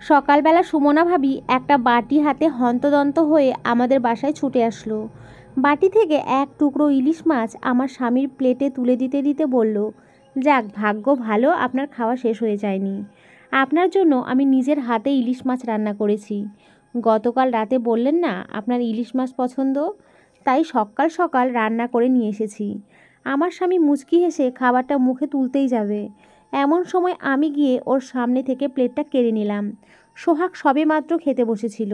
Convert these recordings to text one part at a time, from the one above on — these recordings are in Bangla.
সকালবেলা সুমনা ভাবি একটা বাটি হাতে হন্তদন্ত হয়ে আমাদের বাসায় ছুটে আসলো। বাটি থেকে এক টুকরো ইলিশ মাছ আমার স্বামীর প্লেটে তুলে দিতে দিতে বলল, যাক, ভাগ্য ভালো আপনার খাওয়া শেষ হয়ে যায়নি। আপনার জন্য আমি নিজের হাতে ইলিশ মাছ রান্না করেছি। গতকাল রাতে বললেন না আপনার ইলিশ মাছ পছন্দ, তাই সকাল সকাল রান্না করে নিয়ে এসেছি। আমার স্বামী মুচকি হেসে খাবারটা মুখে তুলতেই যাবে, এমন সময় আমি গিয়ে ওর সামনে থেকে প্লেটটা কেড়ে নিলাম। সোহাগ সবেমাত্র খেতে বসেছিল।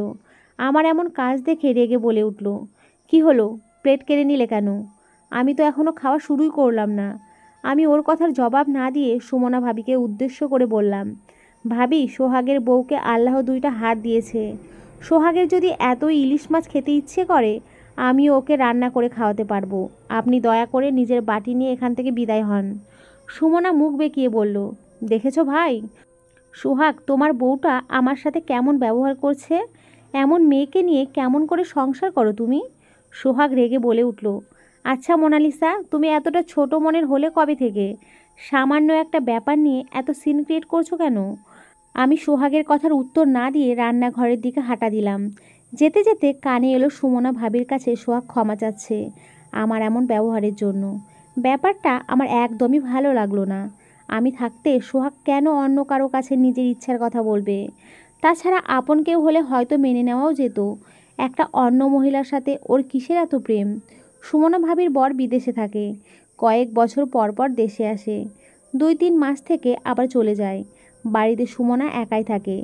আমার এমন কাজ দেখে রেগে বলে উঠল, কি হলো, প্লেট কেড়ে নিলে কেন? আমি তো এখনও খাওয়া শুরুই করলাম না। আমি ওর কথার জবাব না দিয়ে সুমনা ভাবিকে উদ্দেশ্য করে বললাম, ভাবি, সোহাগের বউকে আল্লাহ দুইটা হাত দিয়েছে। সোহাগের যদি এতই ইলিশ মাছ খেতে ইচ্ছে করে, আমিও ওকে রান্না করে খাওয়াতে পারবো। আপনি দয়া করে নিজের বাটি নিয়ে এখান থেকে বিদায় হন। সুমনা মুখ বেঁকিয়ে বলল, দেখেছো ভাই, সোহাগ তোমার বউটা আমার সাথে কেমন ব্যবহার করছে। এমন মেয়েকে নিয়ে কেমন করে সংসার করো তুমি? সোহাগ রেগে বলে উঠল, আচ্ছা মোনালিসা, তুমি এতটা ছোট মনের হলে কবে থেকে? সামান্য একটা ব্যাপার নিয়ে এত সিন ক্রিয়েট করছো কেন? আমি সোহাগের কথার উত্তর না দিয়ে রান্নাঘরের দিকে হাঁটা দিলাম। যেতে যেতে কানে এলো সুমনা ভাবির কাছে সোহাগ ক্ষমা চাচ্ছে আমার এমন ব্যবহারের জন্য। ব্যাপারটা আমার একদমই ভালো লাগলো না। আমি থাকতে সোহাগ কেন অন্য কারো কাছে নিজের ইচ্ছার কথা বলবে? তাছাড়া আপন কেউ হলে হয়তো মেনে নেওয়াও যেত। একটা অন্য মহিলার সাথে ওর কিসের এত প্রেম? সুমনা ভাবির বর বিদেশে থাকে, কয়েক বছর পর পর দেশে আসে, 2-3 মাস থেকে আবার চলে যায়। বাড়িতে সুমনা একাই থাকে।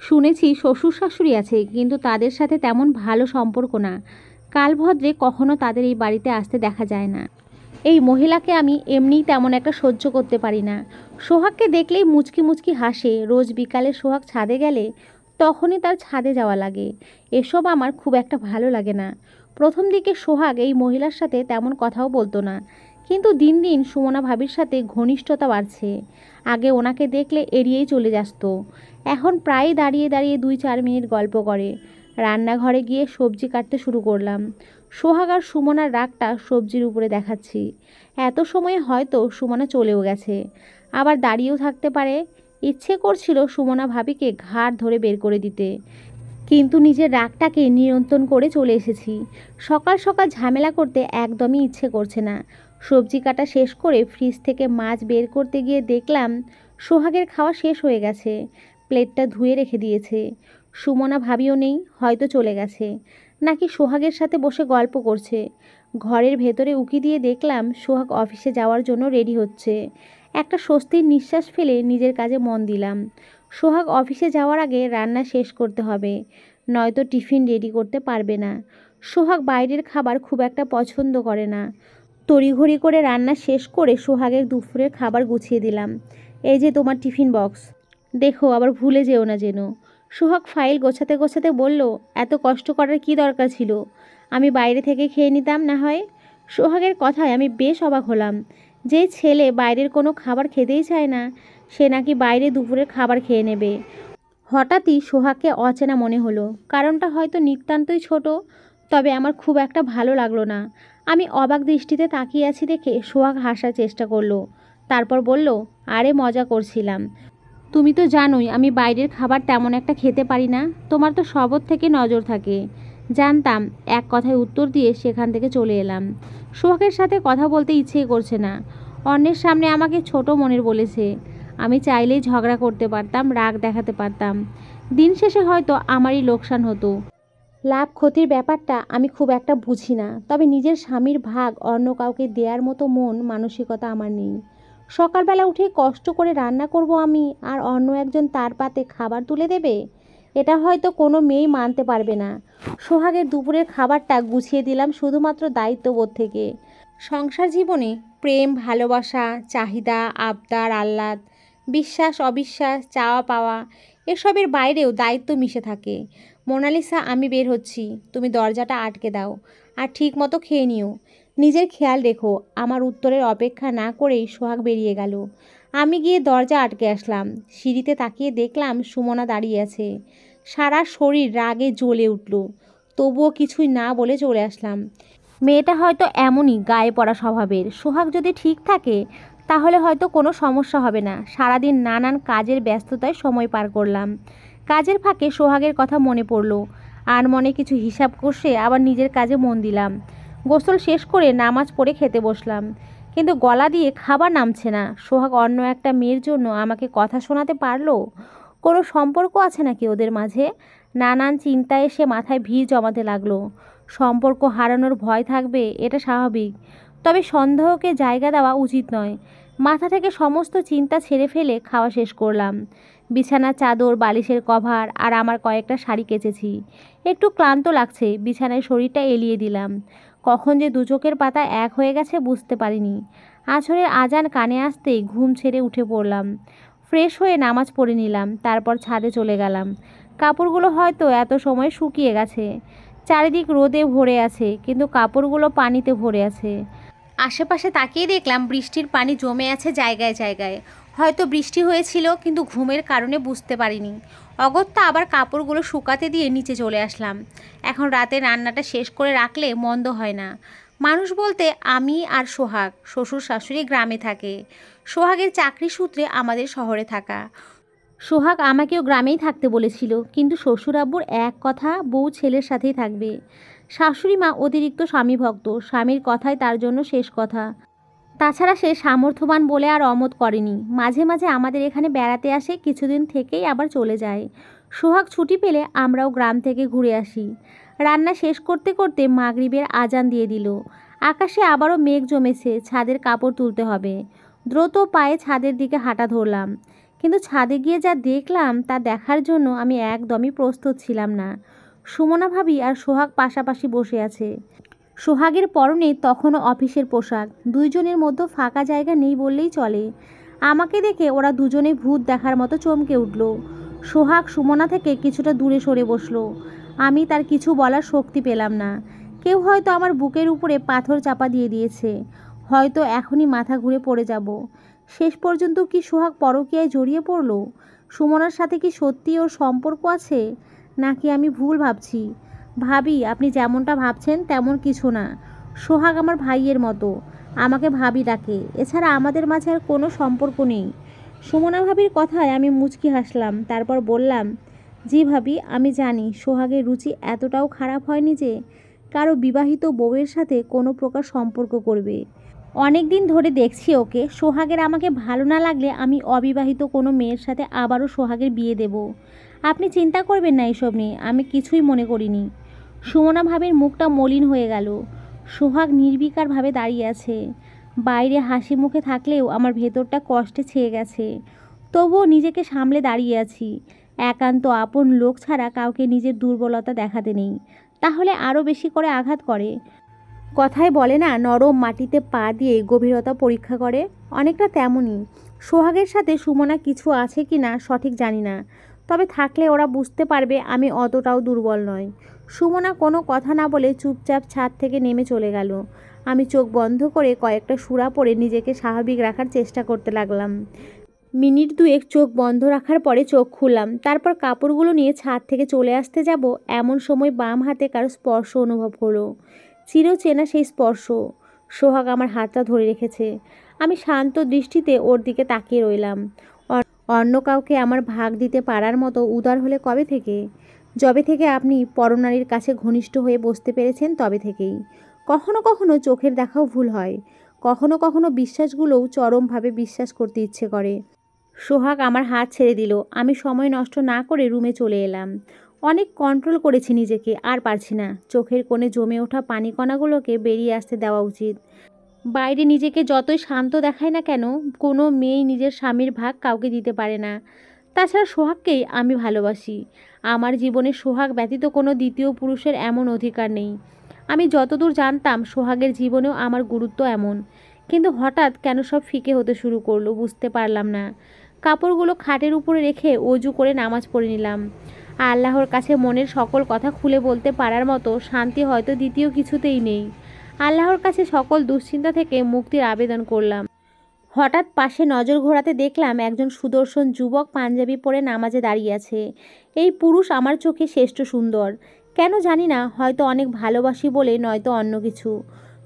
শুনেছি শ্বশুর শাশুড়ি আছে, কিন্তু তাদের সাথে তেমন ভালো সম্পর্ক না। কালভদ্রে কখনো তাদের এই বাড়িতে আসতে দেখা যায় না। এই মহিলাকে আমি এমনিই তেমন একটা সহ্য করতে পারি না। সোহাগকে দেখলেই মুচকি মুচকি হাসে। রোজ বিকালে সোহাগ ছাদে গেলে তখনই তার ছাদে যাওয়া লাগে। এসব আমার খুব একটা ভালো লাগে না। প্রথম দিকে সোহাগ এই মহিলার সাথে তেমন কথাও বলতো না, কিন্তু দিন দিন সুমনা ভাবির সাথে ঘনিষ্ঠতা বাড়ছে। আগে ওনাকে দেখলে এড়িয়েই চলে আসতো, এখন প্রায় দাঁড়িয়ে দাঁড়িয়ে 2-4 মিনিট গল্প করে। রান্নাঘরে গিয়ে সবজি কাটতে শুরু করলাম। সোহাগ আর সুমনার রাগটা সবজির উপরে দেখাচ্ছি। এত সময়ে হয়তো সুমনা চলেও গেছে, আবার দাঁড়িয়েও থাকতে পারে। ইচ্ছে করছিল সুমনা ভাবিকে ঘাড় ধরে বের করে দিতে, কিন্তু নিজের রাগটাকে নিয়ন্ত্রণ করে চলে এসেছি। সকাল সকাল ঝামেলা করতে একদমই ইচ্ছে করছে না। সবজি কাটা শেষ করে ফ্রিজ থেকে মাছ বের করতে গিয়ে দেখলাম সোহাগের খাওয়া শেষ হয়ে গেছে। প্লেটটা ধুয়ে রেখে দিয়েছে। সুমনা ভাবিও নেই, হয়তো চলে গেছে, নাকি সোহাগের সাথে বসে গল্প করছে। ঘরের ভেতরে উকি দিয়ে দেখলাম সোহাগ অফিসে যাওয়ার জন্য রেডি হচ্ছে। একটা স্বস্তির নিঃশ্বাস ফেলে নিজের কাজে মন দিলাম। সোহাগ অফিসে যাওয়ার আগে রান্না শেষ করতে হবে, নয়তো টিফিন রেডি করতে পারবে না। সোহাগ বাইরের খাবার খুব একটা পছন্দ করে না। তড়িঘড়ি করে রান্না শেষ করে সোহাগের দুপুরের খাবার গুছিয়ে দিলাম। এই যে তোমার টিফিন বক্স, দেখো আবার ভুলে যেও না যেন। সোহাগ ফাইল গোছাতে গোছাতে বলল, এত কষ্ট করার কি দরকার ছিল? আমি বাইরে থেকে খেয়ে নিতাম না হয়। সোহাগের কথায় আমি বেশ অবাক হলাম। যে ছেলে বাইরের কোনো খাবার খেতেই চায় না, সে নাকি বাইরে দুপুরের খাবার খেয়ে নেবে। হঠাৎই সোহাগকে অচেনা মনে হলো। কারণটা হয়তো নিতান্তই ছোট, তবে আমার খুব একটা ভালো লাগলো না। আমি অবাক দৃষ্টিতে তাকিয়ে আছি দেখে সোহাগ হাসার চেষ্টা করলো। তারপর বলল, আরে মজা করছিলাম। তুমি তো জানোই আমি বাইরের খাবার তেমন একটা খেতে পারি না। তোমার তো সবর থেকে নজর থাকে। জানতাম, এক কথায় উত্তর দিয়ে সেখান থেকে চলে এলাম। সোহাগের সাথে কথা বলতে ইচ্ছেই করছে না। অন্যের সামনে আমাকে ছোট মনের বলেছে। আমি চাইলেই ঝগড়া করতে পারতাম, রাগ দেখাতে পারতাম। দিন শেষে হয়তো আমারই লোকসান হতো। লাভ ক্ষতির ব্যাপারটা আমি খুব একটা বুঝি না, তবে নিজের স্বামীর ভাগ অন্য কাউকে দেওয়ার মতো মন মানসিকতা আমার নেই। সকালবেলা উঠে কষ্ট করে রান্না করব আমি, আর অন্য একজন তার পাতে খাবার তুলে দেবে? এটা হয়তো কোনো মেয়েই মানতে পারবে না। সোহাগের দুপুরের খাবারটা গুছিয়ে দিলাম শুধুমাত্র দায়িত্ববোধ থেকে। সংসার জীবনে প্রেম, ভালোবাসা, চাহিদা, আবদার, আহ্লাদ, বিশ্বাস, অবিশ্বাস, চাওয়া পাওয়া, এসবের বাইরেও দায়িত্ব মিশে থাকে। মোনালিসা, আমি বের হচ্ছি, তুমি দরজাটা আটকে দাও, আর ঠিক মতো খেয়ে নিও। নিজের খেয়াল রেখো। আমার উত্তরের অপেক্ষা না করেই সোহাগ বেরিয়ে গেল। আমি গিয়ে দরজা আটকে আসলাম। সিঁড়িতে তাকিয়ে দেখলাম সুমনা দাঁড়িয়ে আছে। সারা শরীর রাগে জ্বলে উঠল, তবুও কিছুই না বলে চলে আসলাম। মেয়েটা হয়তো এমনই গায়ে পড়া স্বভাবের। সোহাগ যদি ঠিক থাকে তাহলে হয়তো কোনো সমস্যা হবে না। সারাদিন নানান কাজের ব্যস্ততায় সময় পার করলাম। কাজের ফাঁকে সোহাগের কথা মনে পড়ল, আর মনে কিছু হিসাব কষে আবার নিজের কাজে মন দিলাম। গোসল শেষ করে নামাজ পড়ে খেতে বসলাম, কিন্তু গলা দিয়ে খাবার নামছে না। সোহাগ অন্য একটা মেয়ের জন্য আমাকে কথা শোনাতে পারলো? কোনো সম্পর্ক আছে নাকি ওদের মাঝে? নানান চিন্তা এসে মাথায় ভিড় জমাতে লাগলো। সম্পর্ক হারানোর ভয় থাকবে, এটা স্বাভাবিক, তবে সন্দেহকে জায়গা দেওয়া উচিত নয়। মাথা থেকে সমস্ত চিন্তা ছেড়ে ফেলে খাওয়া শেষ করলাম। বিছানার চাদর, বালিশের কভার আর আমার কয়েকটা শাড়ি কেচেছি। একটু ক্লান্ত লাগছে, বিছানায় শরীরটা এলিয়ে দিলাম। কখন যে দু চোখের পাতা এক হয়ে গেছে বুঝতে পারিনি। আছরের আজান কানে আসতেই ঘুম ছেড়ে উঠে পড়লাম। ফ্রেশ হয়ে নামাজ পড়ে নিলাম, তারপর ছাদে চলে গেলাম। কাপড়গুলো হয়তো এত সময় শুকিয়ে গেছে। চারিদিক রোদে ভরে আছে, কিন্তু কাপড়গুলো পানিতে ভরে আছে। আশেপাশে তাকিয়ে দেখলাম বৃষ্টির পানি জমে আছে জায়গায় জায়গায়। হয়তো বৃষ্টি হয়েছিল, কিন্তু ঘুমের কারণে বুঝতে পারিনি। অগত্যা আবার কাপড়গুলো শুকাতে দিয়ে নিচে চলে আসলাম। এখন রাতে রান্নাটা শেষ করে রাখলে মন্দ হয় না। মানুষ বলতে আমি আর সোহাগ। শ্বশুর শাশুড়ি গ্রামে থাকে, সোহাগের চাকরি সূত্রে আমাদের শহরে থাকা। সোহাগ আমাকেও গ্রামেই থাকতে বলেছিল, কিন্তু শ্বশুর আব্বুর এক কথা, বউ ছেলের সাথেই থাকবে। শাশুড়ি মা অতিরিক্ত স্বামীভক্ত, স্বামীর কথাই তার জন্য শেষ কথা। তাছাড়া সে সামর্থ্যবান বলে আর অমত করেনি। মাঝে মাঝে আমাদের এখানে বেড়াতে আসে, কিছুদিন থেকেই আবার চলে যায়। সোহাগ ছুটি পেলে আমরাও গ্রাম থেকে ঘুরে আসি। রান্না শেষ করতে করতে মাগরিবের আজান দিয়ে দিল। আকাশে আবারও মেঘ জমেছে, ছাদের কাপড় তুলতে হবে। দ্রুত পায়ে ছাদের দিকে হাঁটা ধরলাম, কিন্তু ছাদে গিয়ে যা দেখলাম তা দেখার জন্য আমি একদমই প্রস্তুত ছিলাম না। সুমনা ভাবি আর সোহাগ পাশাপাশি বসে আছে। সোহাগের পরনে তখনও অফিসের পোশাক, দুইজনের মধ্যে ফাঁকা জায়গা নেই বললেই চলে। আমাকে দেখে ওরা দুজনে ভূত দেখার মতো চমকে উঠল। সোহাগ সুমনা থেকে কিছুটা দূরে সরে বসলো। আমি তার কিছু বলার শক্তি পেলাম না। কেউ হয়তো আমার বুকের উপরে পাথর চাপা দিয়ে দিয়েছে। হয়তো এখনই মাথা ঘুরে পড়ে যাব। শেষ পর্যন্ত কি সোহাগ পরকীয়ায় জড়িয়ে পড়ল? সুমনার সাথে কি সত্যি ওর সম্পর্ক আছে, নাকি আমি ভুল ভাবছি? ভাবি, আপনি যেমনটা ভাবছেন তেমন কিছু না। সোহাগ আমার ভাইয়ের মতো, আমাকে ভাবি ডাকে। এছাড়া আমাদের মাঝে আর কোনো সম্পর্ক নেই। সুমনা ভাবির কথায় আমি মুচকি হাসলাম, তারপর বললাম, জি ভাবি, আমি জানি সোহাগের রুচি এতটাও খারাপ হয়নি যে কারো বিবাহিত বউয়ের সাথে কোনো প্রকার সম্পর্ক করবে। অনেক দিন ধরে দেখছি ওকে। সোহাগের আমাকে ভালো না লাগলে আমি অবিবাহিত কোনো মেয়ের সাথে আবারও সোহাগের বিয়ে দেব। আপনি চিন্তা করবেন না এসব নিয়ে, আমি কিছুই মনে করিনি। সুমনা ভাবির মুখটা মলিন হয়ে গেল। সোহাগ নির্বিকারভাবে দাঁড়িয়ে আছে। বাইরে হাসি মুখে থাকলেও আমার ভেতরটা কষ্টে ছেয়ে গেছে। তবুও নিজেকে সামলে দাঁড়িয়ে আছি। একান্ত আপন লোক ছাড়া কাউকে নিজের দুর্বলতা দেখাতে নেই, তাহলে আরও বেশি করে আঘাত করে। কথায় বলে না, নরম মাটিতে পা দিয়ে গভীরতা পরীক্ষা করে, অনেকটা তেমনই। সোহাগের সাথে সুমনা কিছু আছে কি না সঠিক জানি না, তবে থাকলে ওরা বুঝতে পারবে আমি অতটাও দুর্বল নয়। সুমনা কোনো কথা না বলে চুপচাপ ছাদ থেকে নেমে চলে গেল। আমি চোখ বন্ধ করে কয়েকটা সূরা পড়ে নিজেকে স্বাভাবিক রাখার চেষ্টা করতে লাগলাম। মিনিট দুয়েক চোখ বন্ধ রাখার পরে চোখ খুললাম। তারপর কাপড়গুলো নিয়ে ছাদ থেকে চলে আসতে যাব, এমন সময় বাম হাতে কারো স্পর্শ অনুভব হলো। চিরচেনা সেই স্পর্শ। সোহাগ আমার হাতটা ধরে রেখেছে। আমি শান্ত দৃষ্টিতে ওর দিকে তাকিয়ে রইলাম। অন্য কাউকে আমার ভাগ দিতে পারার মতো উদার হলে কবে থেকে? যবে থেকে আপনি পরনারীর কাছে ঘনিষ্ঠ হয়ে বসতে পেরেছেন তবে থেকেই। কখনো কখনো চোখের দেখাও ভুল হয়, কখনো কখনো বিশ্বাসগুলোও চরমভাবে বিশ্বাস করতে ইচ্ছে করে। সোহাগ আমার হাত ছেড়ে দিল। আমি সময় নষ্ট না করে রুমে চলে এলাম। অনেক কন্ট্রোল করেছি নিজেকে, আর পারছি না। চোখের কোণে জমে ওঠা পানিকণাগুলোকে বেরিয়ে আসতে দেওয়া উচিত। বাইরে নিজেকে যতই শান্ত দেখায় না কেন, কোনো মেয়েই নিজের স্বামীর ভাগ কাউকে দিতে পারে না। তাছাড়া সোহাগকেই আমি ভালোবাসি। আমার জীবনে সোহাগ ব্যতীত কোনো দ্বিতীয় পুরুষের এমন অধিকার নেই। আমি যতদূর জানতাম সোহাগের জীবনেও আমার গুরুত্ব এমন, কিন্তু হঠাৎ কেন সব ফিকে হতে শুরু করলো বুঝতে পারলাম না। কাপড়গুলো খাটের উপরে রেখে অজু করে নামাজ পড়ে নিলাম। আল্লাহর কাছে মনের সকল কথা খুলে বলতে পারার মতো শান্তি হয়তো দ্বিতীয় কিছুতেই নেই। আল্লাহর কাছে সকল দুশ্চিন্তা থেকে মুক্তির আবেদন করলাম। হঠাৎ পাশে নজর ঘোরাতে দেখলাম একজন সুদর্শন যুবক পাঞ্জাবি পরে নামাজে দাঁড়িয়ে আছে। এই পুরুষ আমার চোখে শ্রেষ্ঠ সুন্দর। কেন জানি না, হয়তো অনেক ভালোবাসি বলে, নয়তো অন্য কিছু।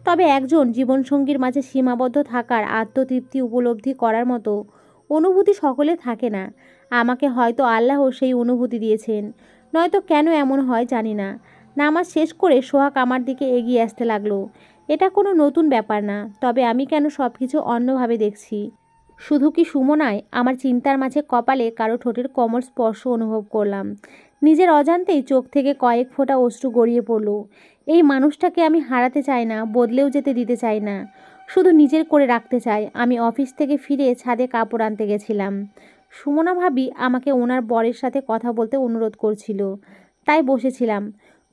তবে একজন জীবনসঙ্গীর মাঝে সীমাবদ্ধ থাকার আত্মতৃপ্তি উপলব্ধি করার মতো অনুভূতি সকলে থাকে না। আমাকে হয়তো আল্লাহ সেই অনুভূতি দিয়েছেন, নয়তো কেন এমন হয় জানি না। নামাজ শেষ করে সোহাগ আমার দিকে এগিয়ে আসতে লাগলো। এটা কোনো নতুন ব্যাপার না, তবে আমি কেন সব কিছু অন্যভাবে দেখছি। শুধু কি সুমনায়, আমার চিন্তার মাঝে কপালে কারো ঠোঁটের কোমল স্পর্শ অনুভব করলাম। নিজের অজান্তেই চোখ থেকে কয়েক ফোঁটা অশ্রু গড়িয়ে পড়ল। এই মানুষটাকে আমি হারাতে চাই না, বদলেও যেতে দিতে চাই না, শুধু নিজের করে রাখতে চাই। আমি অফিস থেকে ফিরে ছাদে কাপড় আনতে গেছিলাম। সুমনা ভাবি আমাকে ওনার বরের সাথে কথা বলতে অনুরোধ করছিল, তাই বসেছিলাম।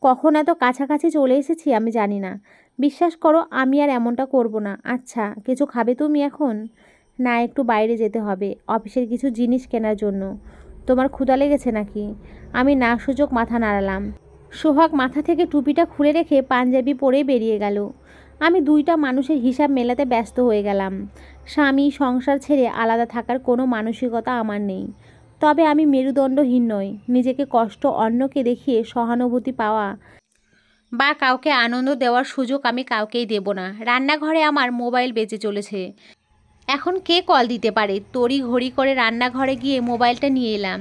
কখন এত কাছাকাছি চলে এসেছি আমি জানি না। বিশ্বাস করো, আমি আর এমনটা করব না। আচ্ছা, কিছু খাবে তুমি এখন? না, একটু বাইরে যেতে হবে, অফিসের কিছু জিনিস কেনার জন্য। তোমার ক্ষুধা লেগেছে নাকি? আমি না সুযোগ মাথা নাড়ালাম। সোহাগ মাথা থেকে টুপিটা খুলে রেখে পাঞ্জাবি পরেই বেরিয়ে গেল। আমি দুইটা মানুষের হিসাব মেলাতে ব্যস্ত হয়ে গেলাম। স্বামী সংসার ছেড়ে আলাদা থাকার কোনো মানসিকতা আমার নেই। তবে আমি মেরুদণ্ডহীন নই। নিজেকে কষ্ট অন্যকে দেখিয়ে সহানুভূতি পাওয়া বা কাউকে আনন্দ দেওয়ার সুযোগ আমি কাউকেই দেব না। রান্নাঘরে আমার মোবাইল বেজে চলেছে। এখন কে কল দিতে পারে? তড়ি ঘড়ি করে রান্নাঘরে গিয়ে মোবাইলটা নিয়ে এলাম।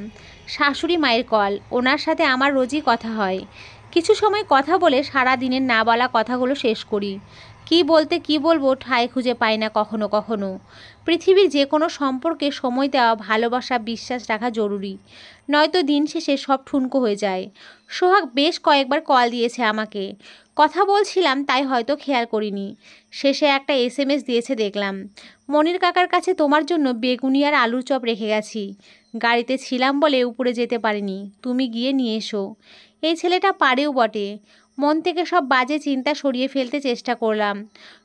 শাশুড়ি মায়ের কল। ওনার সাথে আমার রোজই কথা হয়। কিছু সময় কথা বলে সারা দিনের না বলা কথাগুলো শেষ করি। কি বলতে কি বলবো ঠাঁই খুঁজে পাই না কখনো কখনো। পৃথিবীর যে কোনো সম্পর্কে সময় দেওয়া, ভালোবাসা, বিশ্বাস রাখা জরুরি, নয়তো দিন শেষে সব ঠুনকো হয়ে যায়। সোহাগ বেশ কয়েকবার কল দিয়েছে আমাকে। কথা বলছিলাম তাই হয়তো খেয়াল করিনি। শেষে একটা এসএমএস দিয়েছে দেখলাম, মনির কাকার কাছে তোমার জন্য বেগুনি আর আলুর চপ রেখে গেছি। গাড়িতে ছিলাম বলে উপরে যেতে পারিনি, তুমি গিয়ে নিয়ে এসো। এই ছেলেটা পারেও বটে। মন থেকে সব বাজে চিন্তা সরিয়ে ফেলতে চেষ্টা করলাম।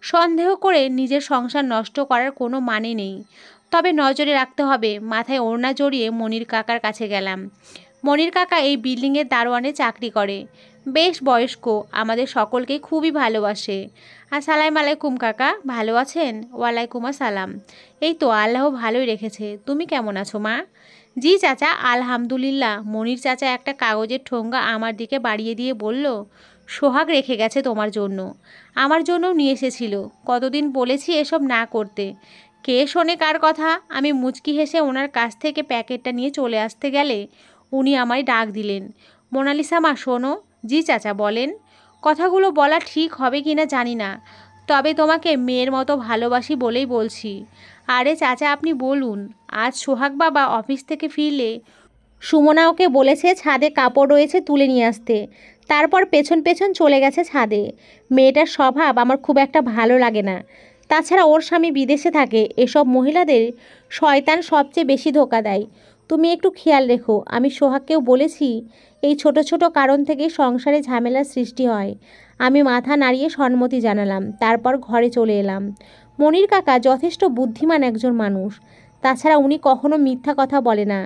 সন্দেহ করে নিজের সংসার নষ্ট করার কোনো মানে নেই। তবে নজরে রাখতে হবে। মাথায় ওড়না জড়িয়ে মনির কাকার কাছে গেলাম। মনির কাকা এই বিল্ডিংয়ের দারোয়ানে চাকরি করে। বেশ বয়স্ক, আমাদের সকলকেই খুবই ভালোবাসে। আসসালামু আলাইকুম কাকা, ভালো আছেন? ওয়ালাইকুম আসসালাম। এই তো আল্লাহ ভালোই রেখেছে। তুমি কেমন আছো মা? জি চাচা, আলহামদুলিল্লাহ। মনির চাচা একটা কাগজের ঠোঙ্গা আমার দিকে বাড়িয়ে দিয়ে বলল, সোহাগ রেখে গেছে তোমার জন্য। আমার জন্যও নিয়ে এসেছিল। কতদিন বলেছি এসব না করতে। কে শোনে কার কথা? আমি মুচকি হেসে ওনার কাছ থেকে প্যাকেটটা নিয়ে চলে আসতে গেলে উনি আমায় ডাক দিলেন, মোনালিসা মা শোনো। জি চাচা বলেন। কথাগুলো বলা ঠিক হবে কি না জানি না, তবে তোমাকে মেয়ের মতো ভালোবাসি বলেই বলছি। আরে চাচা আপনি বলুন। আজ সোহাগ বাবা অফিস থেকে ফিরলে সুমনা ওকে বলেছে ছাদে কাপড় রয়েছে তুলে নিয়ে আসতে। তারপর পেছন পেছন চলে গেছে ছাদে। মেয়েটার স্বভাব আমার খুব একটা ভালো লাগে না। তাছাড়া ওর স্বামী বিদেশে থাকে। এসব মহিলাদের শয়তান সবচেয়ে বেশি ধোঁকা দেয়। তুমি একটু খেয়াল রেখো। আমি সোহাগকেও বলেছি, এই ছোট ছোট কারণ থেকে সংসারে ঝামেলার সৃষ্টি হয়। আমি মাথা নাড়িয়ে সম্মতি জানালাম। তারপর ঘরে চলে এলাম। মনির কাকা যথেষ্ট বুদ্ধিমান একজন মানুষ। তাছাড়া উনি কখনো মিথ্যা কথা বলে না।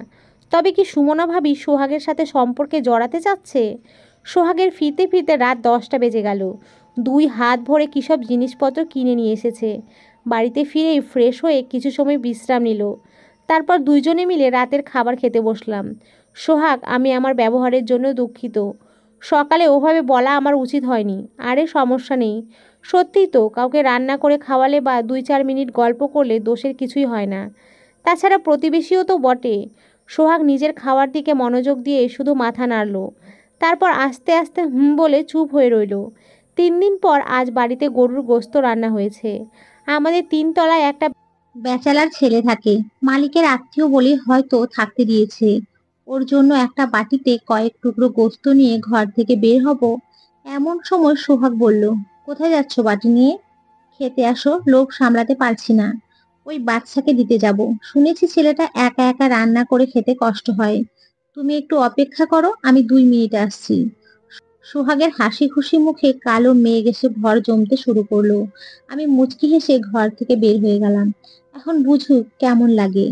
তবে কি সুমনা ভাবি সোহাগের সাথে সম্পর্কে জড়াতে চাচ্ছে? সোহাগের ফিরতে ফিরতে রাত 10টা বেজে গেল। দুই হাত ভরে কী সব জিনিসপত্র কিনে নিয়ে এসেছে। বাড়িতে ফিরেই ফ্রেশ হয়ে কিছু সময় বিশ্রাম নিল। তারপর দুইজনে মিলে রাতের খাবার খেতে বসলাম। সোহাগ, আমি আমার ব্যবহারের জন্য দুঃখিত। সকালে ওভাবে বলা আমার উচিত হয়নি। আরে সমস্যা নেই। সত্যিই তো, কাউকে রান্না করে খাওয়ালে বা 2-4 মিনিট গল্প করলে দোষের কিছুই হয় না। তাছাড়া প্রতিবেশীও তো বটে। সোহাগ নিজের খাওয়ার দিকে মনোযোগ দিয়ে শুধু মাথা নাড়ল। তারপর আস্তে আস্তে হুম বলে চুপ হয়ে রইল। 3 দিন পর আজ বাড়িতে গরুর গোশত রান্না হয়েছে। আমাদের 3 তলায় একটা ব্যাচেলার ছেলে থাকে। মালিকের আত্মীয় বলে হয়তো থাকতে দিয়েছে। ওর জন্য একটা বাটিতে কয়েক টুকরো গোশত নিয়ে ঘর থেকে বের হব, এমন সময় সোহাগ বলল, কোথায় যাচ্ছ বাটি নিয়ে? খেতে আসো, লোভ সামলাতে পারছি না। ওই বাচ্চাকে দিতে যাব। শুনেছি ছেলেটা একা একা রান্না করে খেতে কষ্ট হয়। তুমি একটু অপেক্ষা করো, আমি 2 মিনিটে আসছি। সোহাগের হাসি খুশি মুখে কালো মেঘ এসে ভর জমতে শুরু করলো। আমি মুচকি হেসে ঘর থেকে বের হয়ে গেলাম। এখন বুঝুক কেমন লাগে।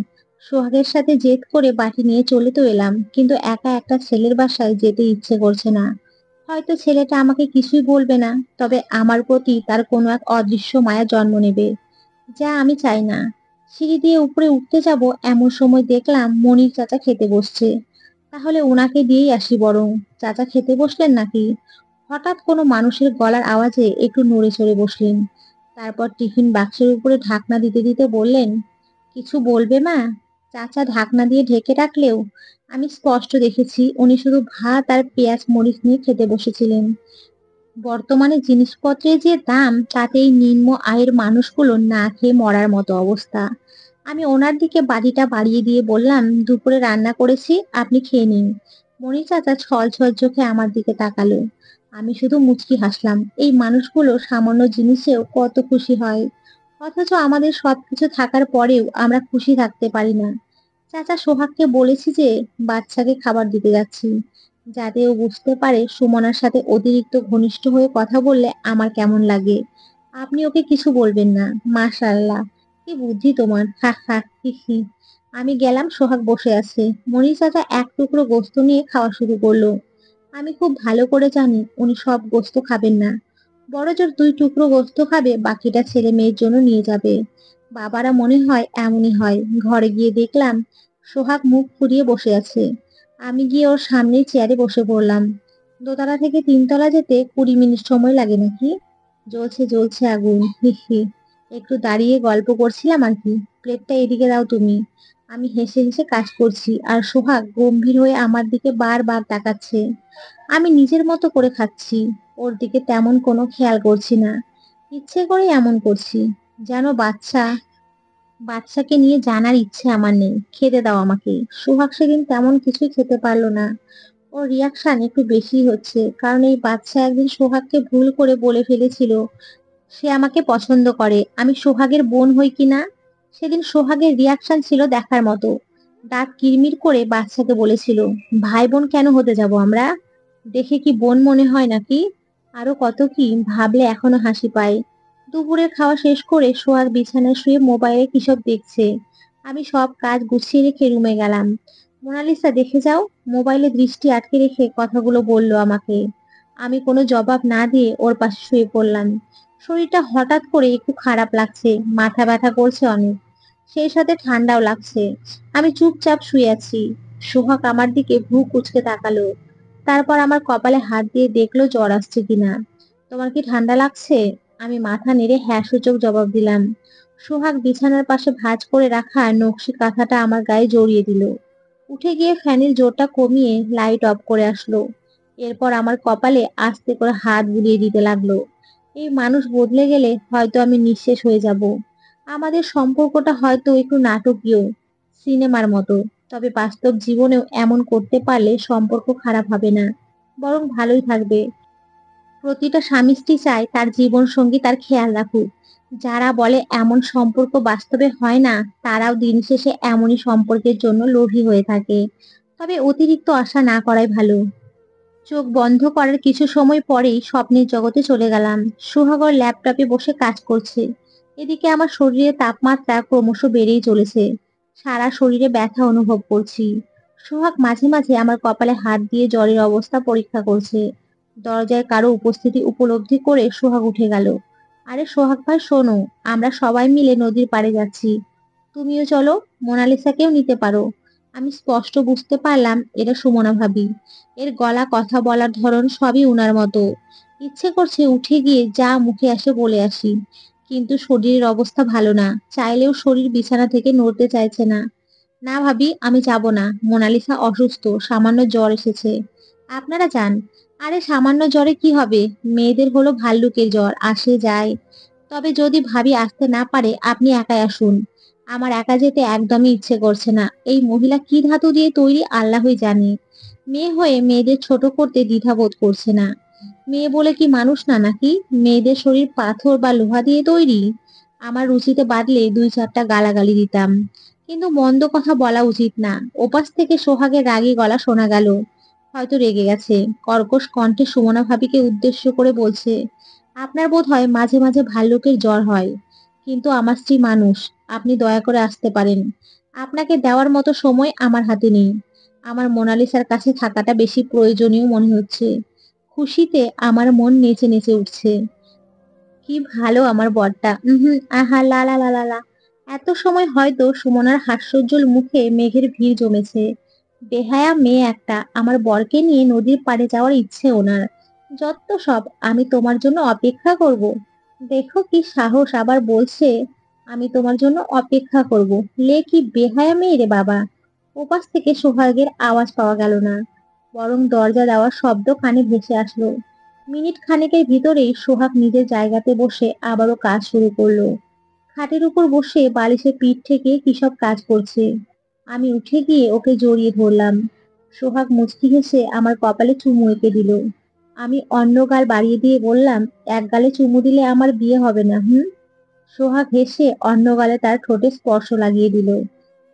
সোহাগের সাথে জেদ করে বাটি নিয়ে চলে তো এলাম, কিন্তু একা একটা ছেলের বাসায় যেতে ইচ্ছে করছে না। হয়তো ছেলেটা আমাকে কিছুই বলবে না, তবে আমার প্রতি তার কোনো এক অদৃশ্য মায়া জন্ম নেবে, যা আমি চাই না। সিঁড়ি দিয়ে উপরে উঠতে যাব এমন সময় দেখলাম মনির চাচা খেতে বসছে। তাহলে ওনাকে দিয়েই আসি বরং। চাচা খেতে বসলেন নাকি? হঠাৎ কোনো মানুষের গলার আওয়াজে একটু নড়ে চড়ে বসলেন। তারপর টিফিন বাক্সের উপরে ঢাকনা দিতে দিতে বললেন, কিছু বলবে মা? চাচা ঢাকনা দিয়ে ঢেকে রাখলেও আমি স্পষ্ট দেখেছি উনি শুধু ভাত আর পেঁয়াজ মরিচ নিয়ে খেতে বসেছিলেন। বর্তমানে জিনিসপত্রের যে দাম, তাতে এই নিম্ন আয়ের মানুষগুলো না খেয়ে মরার মতো অবস্থা। আমি ওনার দিকে বাড়িটা বাড়িয়ে দিয়ে বললাম, দুপুরে রান্না করেছি, আপনি খেয়ে নিন। মণি চাচা ছল ছল চোখে আমার দিকে তাকালো। আমি শুধু মুচকি হাসলাম। এই মানুষগুলো সামান্য জিনিসেও কত খুশি হয়, অথচ আমাদের সবকিছু থাকার পরেও আমরা খুশি থাকতে পারি না। চাচা সোহাগকে বলেছি যে বাচ্চাকে খাবার দিতে যাচ্ছি, যাতে ও বুঝতে পারে সুমনার সাথে অতিরিক্ত ঘনিষ্ঠ হয়ে কথা বললে আমার কেমন লাগে। আপনি ওকে কিছু বলবেন না। মাশাআল্লাহ, কি বুদ্ধি তোমার, হা হা, হি হি। আমি গেলাম, সোহাগ বসে আছে। মনির চাচা এক টুকরো গোস্ত নিয়ে খাওয়া শুরু করলো। আমি খুব ভালো করে জানি উনি সব গোস্ত খাবেন না, বড়জোর 2 টুকরো গোস্ত খাবে, বাকিটা ছেলে মেয়ের জন্য নিয়ে যাবে। বাবারা মনে হয় এমনই হয়। ঘরে গিয়ে দেখলাম সোহাগ মুখ ফুরিয়ে বসে আছে। আমি গিয়ে ওর সামনের চেয়ারে বসে পড়লাম। দোতলা থেকে 3 তলা যেতে 20 মিনিট সময় লাগে নাকি? জ্বলছে জ্বলছে আগুন, হি হি। একটু দাঁড়িয়ে গল্প করছিলাম আর কি। প্লেটটা এদিকে দাও তুমি। আমি হেসে হেসে কাজ করছি আর সোহাগ গম্ভীর হয়ে আমার দিকে বারবার তাকাচ্ছে। আমি নিজের মতো করে খাচ্ছি, ওর দিকে তেমন কোনো খেয়াল করছি না। ইচ্ছে করে এমন করছি, যেন বাচ্চাকে নিয়ে জানার ইচ্ছে আমার নেই। খেতে দাও আমাকে। সোহাগ সেদিন তেমন কিছুই খেতে পারলো না। ওর রিয়াকশন একটু বেশি হচ্ছে, কারণ এই বাচ্চা একদিন সোহাগকে ভুল করে বলে ফেলেছিল সে আমাকে পছন্দ করে। আমি সোহাগের বোন হই কিনা? সেদিন সোহাগের রিয়াকশন ছিল দেখার মতো। দাঁত কিরমির করে বাচ্চাকে বলেছিল, ভাই বোন কেন হতে যাব আমরা? দেখে কি বোন মনে হয় নাকি? আরো কত কি ভাবলে এখনো হাসি পায়। দুপুরের খাওয়া শেষ করে সোহাগ বিছানায় শুয়ে মোবাইলে কিসব দেখছে। আমি সব কাজ গুছিয়ে রেখে রুমে গেলাম। মোনালিসা, দেখে যাও। মোবাইলে দৃষ্টি আটকে রেখে কথাগুলো বলল আমাকে। আমি কোনো জবাব না দিয়ে ওর পাশে শুয়ে পড়লাম। শরীরটা হঠাৎ করে একটু খারাপ লাগছে, মাথা ব্যথা করছে অনেক, সেই সাথে ঠান্ডাও লাগছে। আমি চুপচাপ শুয়ে আছি। সোহাগ আমার দিকে ভ্রু কুঁচকে তাকালো। তারপর আমার কপালে হাত দিয়ে দেখলো জ্বর আসছে কিনা। তোমার কি ঠান্ডা লাগছে? আমি মাথা নেড়ে হ্যাঁ সূচক জবাব দিলাম। সোহাগ বিছানার পাশে ভাঁজ করে রাখা নকশি কাঁথাটা আমার গায়ে জড়িয়ে দিল। উঠে গিয়ে ফ্যানের জোরটা কমিয়ে লাইট অফ করে আসলো। এরপর আমার কপালে আস্তে করে হাত বুলিয়ে দিতে লাগলো। এই মানুষ বদলে গেলে হয়তো আমি নিঃশেষ হয়ে যাব। আমাদের সম্পর্কটা হয়তো একটু নাটকীয়, সিনেমার মতো, তবে বাস্তব জীবনেও এমন করতে পারলে সম্পর্ক খারাপ হবে না, বরং ভালোই থাকবে। প্রতিটা স্বামী স্ত্রী চায় তার জীবন সঙ্গী তার খেয়াল রাখুক। যারা বলে এমন সম্পর্ক বাস্তবে হয় না, তারাও দিন শেষে এমনই সম্পর্কের জন্য লোভী হয়ে থাকে। তবে অতিরিক্ত আশা না করাই ভালো। চোখ বন্ধ করার কিছু সময় পরেই স্বপ্নের জগতে চলে গেলাম। সুহাগর ল্যাপটপে বসে কাজ করছে। এদিকে আমার শরীরের তাপমাত্রা ক্রমশ বেড়েই চলেছে। সারা শরীরে ব্যথা অনুভব করছি। সুহাগ মাঝে মাঝে আমার কপালে হাত দিয়ে জ্বরের অবস্থা পরীক্ষা করছে। দরজায় কারো উপস্থিতি উপলব্ধি করে সোহাগ উঠে গেল। আরে সোহাগ ভাই, শোনো, আমরা সবাই মিলে নদীর পাড়ে যাচ্ছি, তুমিও চলো। মোনালিসাকেও নিতে পারো। আমি স্পষ্ট বুঝতে পারলাম এটা সুমনা ভাবি। এর গলা, কথা বলার ধরন সবই উনার মতো। ইচ্ছে করছে উঠে গিয়ে যা মুখে আসে বলে আসি, কিন্তু শরীরের অবস্থা ভালো না, চাইলেও শরীর বিছানা থেকে নড়তে চাইছে না। না ভাবি, আমি যাব না। মোনালিসা অসুস্থ, সামান্য জ্বর এসেছে। আপনারা যান। আরে সামান্য জ্বরে কি হবে? মেয়েদের হলো ভাল্লুকের জ্বর, আসে যায়। তবে যদি ভাবি আসতে না পারে, আপনি একাই আসুন। আমার একা যেতে একদমই ইচ্ছে করছে না। এই মহিলা কি ধাতু দিয়ে তৈরি আল্লাহই জানে। মেয়ে হয়ে মেয়েদের ছোট করতে দ্বিধাবোধ করছে না। মেয়ে বলে কি মানুষ না নাকি? মেয়েদের শরীর পাথর বা লোহা দিয়ে তৈরি? আমার রুচিতে বাদলে 2-4টা গালাগালি দিতাম, কিন্তু মন্দ কথা বলা উচিত না। ওপাশ থেকে সোহাগের রাগী গলা শোনা গেল। হয়তো রেগে গেছে। কর্কশ কণ্ঠে সুমনা ভাবিকে উদ্দেশ্য করে বলছে, আপনার বোধ হয় মাঝে মাঝে ভাল্লুকের জ্বর হয়, কিন্তু আমার স্ত্রী মানুষ, আপনি দয়া করে আসতে পারেন। আপনাকে দেওয়ার মতো সময় আমার হাতে নেই। আমার মোনালিসার কাছে থাকাটা বেশি প্রয়োজনীয় মনে হচ্ছে। খুশিতে আমার মন নেচে নেচে উঠছে। কি ভালো আমার বরটা, আহা, লা লা লা লা লা। এত সময় হয়তো সুমনার হাস্যোজ্জ্বল মুখে মেঘের ভিড় জমেছে। বেহায়া মেয়ে একটা, আমার বরকে নিয়ে নদীর পাড়ে যাওয়ার ইচ্ছে ওনার। যত সব, আমি তোমার জন্য অপেক্ষা করব। দেখো কি সাহস, আবার বলছে আমি তোমার জন্য অপেক্ষা করব। লে কি বেহায়া মেয়ে রে বাবা। ওপাশ থেকে সোহাগের আওয়াজ পাওয়া গেল না, বরং দরজা দেওয়ার শব্দ কানে ভেসে আসলো। মিনিট খানেকের ভিতরেই সোহাগ নিজের জায়গাতে বসে আবারও কাজ শুরু করলো। খাটের উপর বসে বালিশের পিঠ থেকে কিসব কাজ করছে। আমি উঠে গিয়ে ওকে জড়িয়ে ধরলাম। সোহাগ মুচকি হেসে আমার কপালে চুমু এঁকে দিল। আমি অন্য গাল বাড়িয়ে দিয়ে বললাম, এক গালে চুমু দিলে আমার বিয়ে হবে না, হুম? সোহাগ হেসে অন্য গালে তার ঠোঁটে স্পর্শ লাগিয়ে দিল।